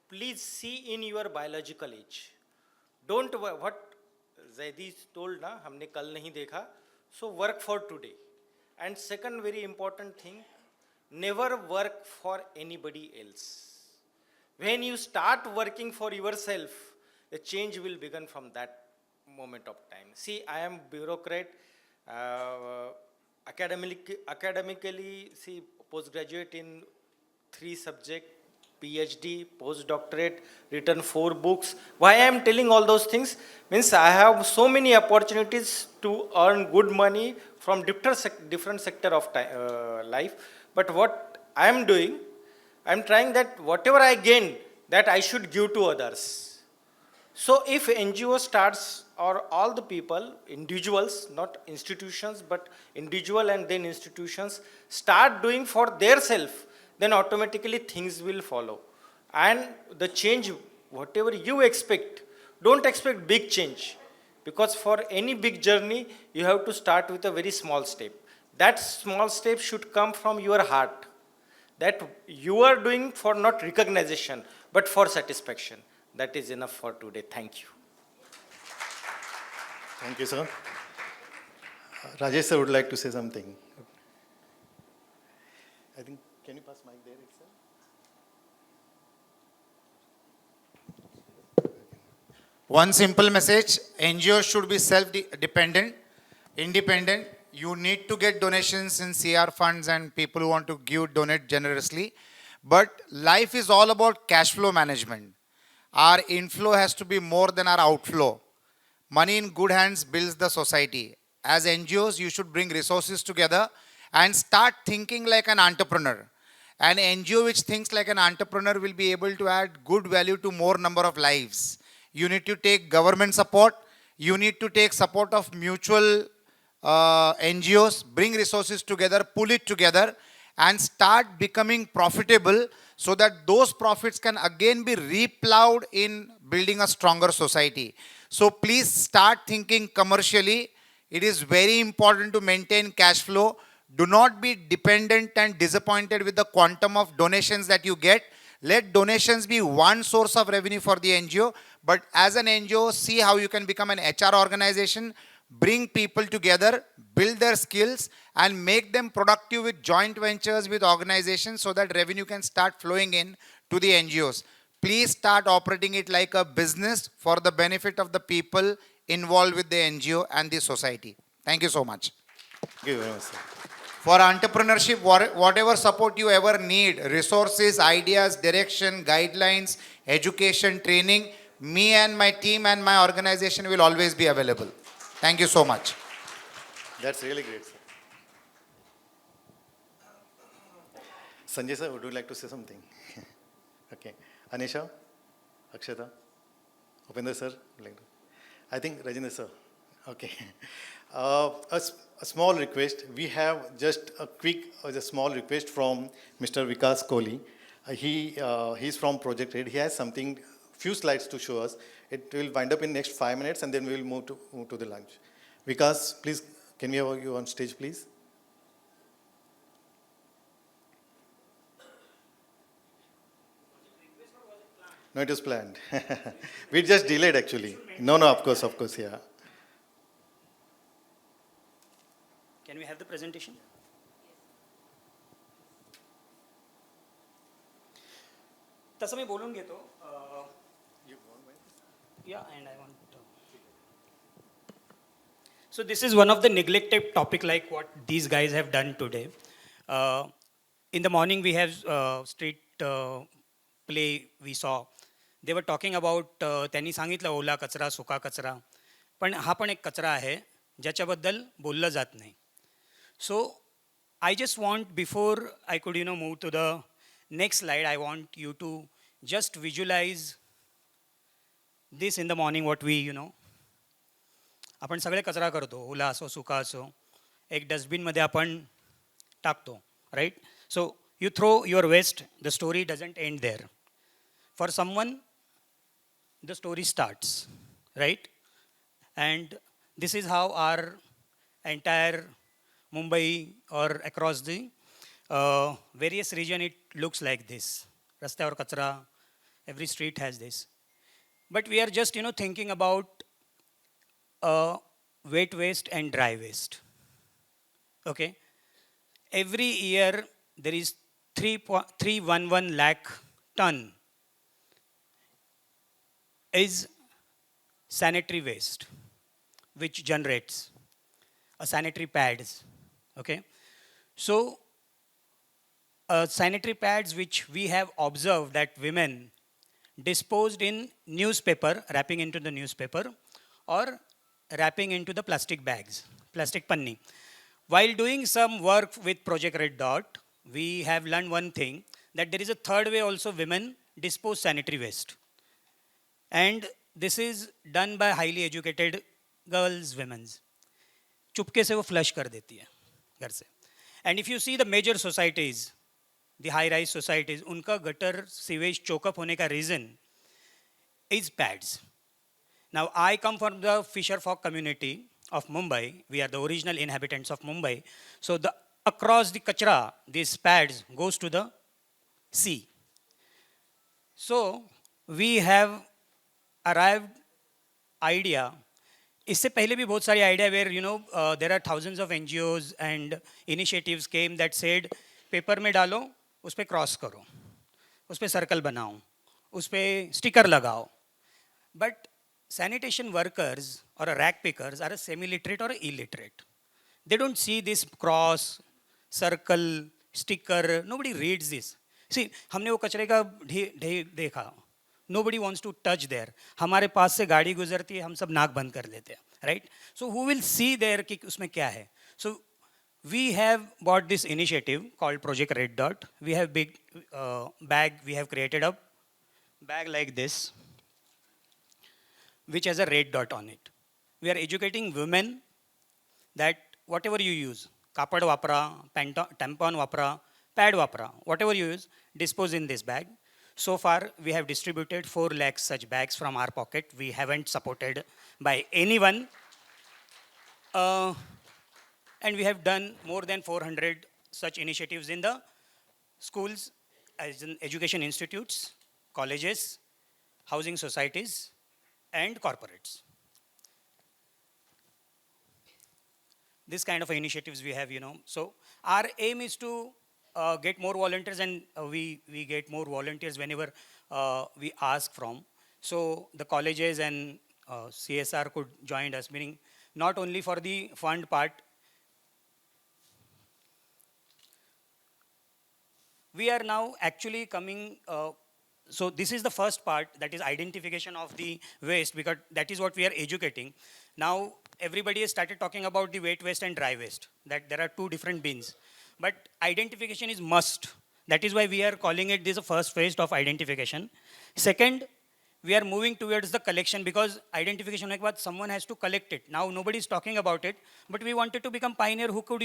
please see in your biological age. Don't what Zaidi told ना, हमने कल नहीं देखा, so work for today. And second very important thing, never work for anybody else. When you start working for yourself, the change will begin from that moment of time. See, I am bureaucrat, academically, see, postgraduate in 3 subjects, PhD, postdoctorate, written 4 books. Why I am telling all those things? Means I have so many opportunities to earn good money from different sector of life. But what I am doing, I am trying that whatever I gain, that I should give to others. So if NGO starts, or all the people, individuals, not institutions, but individual and then institutions, start doing for their self, then automatically things will follow. And the change, whatever you expect, don't expect big change. Because for any big journey, you have to start with a very small step. That small step should come from your heart. That you are doing for not recognition, but for satisfaction. That is enough for today. Thank you. Thank you, sir. Rajesh sir would like to say something. I think, can you pass mic there itself? One simple message, NGOs should be self-dependent, independent. You need to get donations in CR funds and people who want to give, donate generously. But life is all about cash flow management. Our inflow has to be more than our outflow. Money in good hands builds the society. As NGOs, you should bring resources together and start thinking like an entrepreneur. An NGO which thinks like an entrepreneur will be able to add good value to more number of lives. You need to take government support. You need to take support of mutual NGOs, bring resources together, pull it together, and start becoming profitable so that those profits can again be replowed in building a stronger society. So please start thinking commercially. It is very important to maintain cash flow. Do not be dependent and disappointed with the quantum of donations that you get. Let donations be one source of revenue for the NGO. But as an NGO, see how you can become an HR organization, bring people together, build their skills, and make them productive with joint ventures with organizations so that revenue can start flowing in to the NGOs. Please start operating it like a business for the benefit of the people involved with the NGO and the society. Thank you so much. Thank you very much, sir. For entrepreneurship, whatever support you ever need, resources, ideas, direction, guidelines, education, training, me and my team and my organization will always be available. Thank you so much. That's really great, sir. Sanjay sir, would you like to say something? Okay. Anisha, Akshata, Upendra sir, I think Rajendra sir. Okay. A small request. We have just a small request from Mr. Vikas Kohli. He's from Project Red. He has something, few slides to show us. It will wind up in next 5 minutes, and then we will move to the lunch. Vikas, please, can we have you on stage, please? No, it was planned. We just delayed actually. No, of course, yeah. Can we have the presentation? तसं मी बोलून घेतो. Yeah, and I want to. So this is one of the neglected topic like what these guys have done today. In the morning we have street play we saw. They were talking about त्यांनी सांगितलं ओला कचरा सुका कचरा, पण हा पण एक कचरा आहे ज्याच्याबद्दल बोललं जात नाही. So I just want, before I could move to the next slide, I want you to just visualize this in the morning what we आपण सगळे कचरा करतो, ओला असो सुका असो, एक डस्टबिनमध्ये आपण टाकतो, right? So you throw your waste, the story doesn't end there. For someone the story starts, right? And this is how our entire Mumbai or across the various region it looks like this. Rastavar kachra, every street has this. But we are just thinking about wet waste and dry waste. Okay, every year there is 3.311 lakh ton is sanitary waste which generates sanitary pads. Okay, so sanitary pads which we have observed that women disposed in newspaper, wrapping into the newspaper or wrapping into the plastic bags, plastic panni. While doing some work with Project Red Dot, we have learned one thing, that there is a third way also women dispose sanitary waste. And this is done by highly educated girls, women. चुपके से वो flush कर देती है घर से. And if you see the major societies, the high rise societies, उनका gutter sewage choke up होने का reason is pads. Now I come from the fisher folk community of Mumbai. We are the original inhabitants of Mumbai. So the across the kachra, these pads goes to the sea. So we have arrived idea. इससे पहले भी बहुत सारी idea where there are thousands of NGOs and initiatives came that said paper में डालो, उस पर cross करो, उस पर सर्कल बनाओ, उस पर स्टिकर लगाओ. But sanitation workers or rag pickers are a semi-literate or illiterate. They don't see this cross, circle, sticker. Nobody reads this. See, हमने वो कचरे का ढेर देखा. Nobody wants to touch there. हमारे पास से गाड़ी गुजरती है, हम सब नाक बंद कर लेते हैं, right? So who will see there कि उसमें क्या है? So we have bought this initiative called Project Red Dot. We have big bag. We have created a bag like this, which has a red dot on it. We are educating women that whatever you use, kapad wapra, tampon wapra, pad wapra, whatever you use, dispose in this bag. So far, we have distributed 4 lakhs such bags from our pocket. We haven't supported by anyone. And we have done more than 400 such initiatives in the schools, as in education institutes, colleges, housing societies, and corporates. This kind of initiatives we have, So our aim is to get more volunteers, and we get more volunteers whenever we ask from. So the colleges and CSR could join us, meaning not only for the fund part. We are now actually coming, so this is the first part, that is identification of the waste, because that is what we are educating. Now everybody has started talking about the wet waste and dry waste, that there are 2 different bins. But identification is must. That is why we are calling it this the first phase of identification. Second, we are moving towards the collection, because identification होने के बाद someone has to collect it. Now nobody is talking about it, but we wanted to become pioneer who could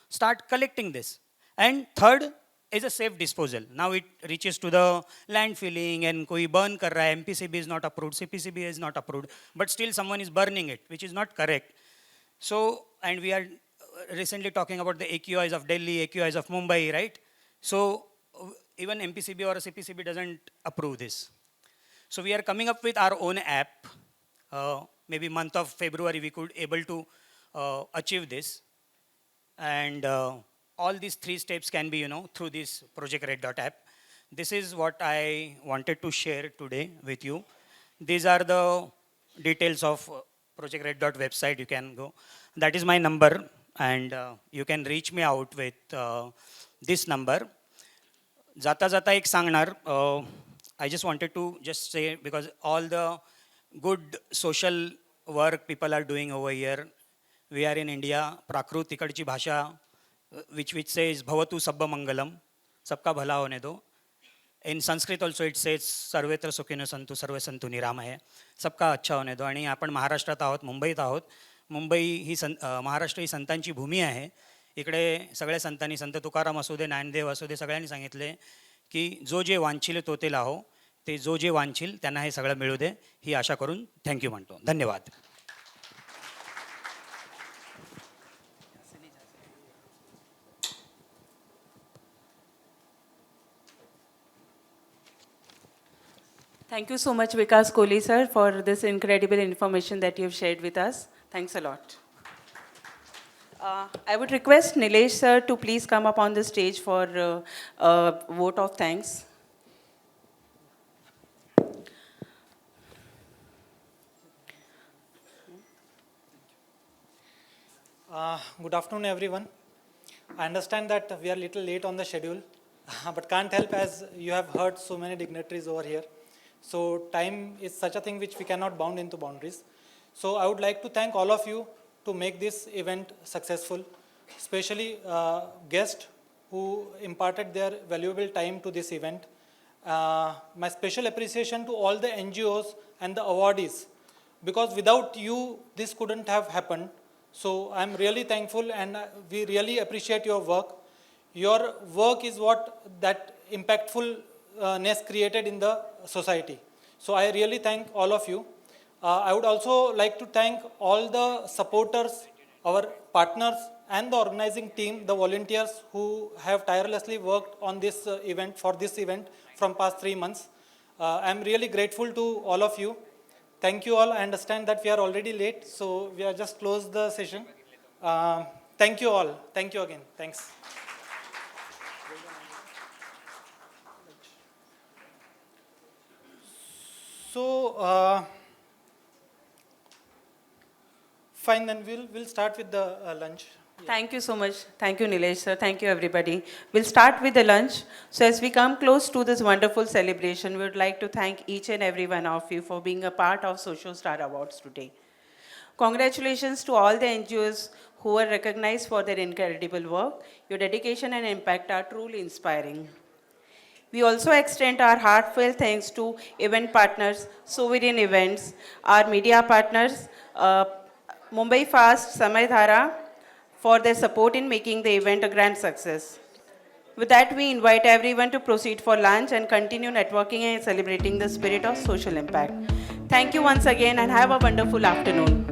start collecting this. And third is a safe disposal. Now it reaches to the landfilling and कोई burn कर रहा है, MPCB is not approved, CPCB is not approved, but still someone is burning it, which is not correct. So, and we are recently talking about the AQIs of Delhi, AQIs of Mumbai, right? So even MPCB or CPCB doesn't approve this. So we are coming up with our own app. Maybe month of February we could able to achieve this. And all these 3 steps can be, through this Project Red Dot app. This is what I wanted to share today with you. These are the details of Project Red Dot website. You can go. That is my number, and you can reach me out with this number. Jata jata ek sangnar. I just wanted to just say, because all the good social work people are doing over here. We are in India. Prakrit tikadchi bhasha, which says bhavatu sabba mangalam, sabka bhala hone do. In Sanskrit also it says sarvetra sukhino santu sarve santu niramaya, sabka acha hone do. आणि आपण महाराष्ट्रात आहोत, मुंबईत आहोत, मुंबई ही महाराष्ट्र ही संतांची भूमी आहे. इकडे सगळ्या संतांनी, संत तुकाराम असू दे, ज्ञानदेव असू दे, सगळ्यांनी सांगितले की जो जे वांछील तो ते लाहो. ते जो जे वांछील त्यांना हे सगळं मिळू दे, ही आशा करून थँक्यू म्हणतो. धन्यवाद. Thank you so much, Vikas Kohli sir, for this incredible information that you have shared with us. Thanks a lot. I would request Nilesh sir to please come up on the stage for a vote of thanks. Good afternoon, everyone. I understand that we are a little late on the schedule, but can't help as you have heard so many dignitaries over here. So time is such a thing which we cannot bound into boundaries. So I would like to thank all of you to make this event successful, especially guests who imparted their valuable time to this event. My special appreciation to all the NGOs and the awardees, because without you, this couldn't have happened. So I'm really thankful and we really appreciate your work. Your work is what that impactfulness created in the society. So I really thank all of you. I would also like to thank all the supporters, our partners and the organizing team, the volunteers who have tirelessly worked on this event, for this event from past 3 months. I'm really grateful to all of you. Thank you all. I understand that we are already late, so we are just closed the session. Thank you all. Thank you again. Thanks. So, fine, then we'll start with the lunch. Thank you so much. Thank you, Nilesh sir. Thank you, everybody. We'll start with the lunch. So as we come close to this wonderful celebration, we would like to thank each and every one of you for being a part of CSRHAT Awards today. Congratulations to all the NGOs who are recognized for their incredible work. Your dedication and impact are truly inspiring. We also extend our heartfelt thanks to event partners, Sovereign Events, our media partners, Mumbai Fast, Samay Dhara, for their support in making the event a grand success. With that, we invite everyone to proceed for lunch and continue networking and celebrating the spirit of social impact. Thank you once again and have a wonderful afternoon.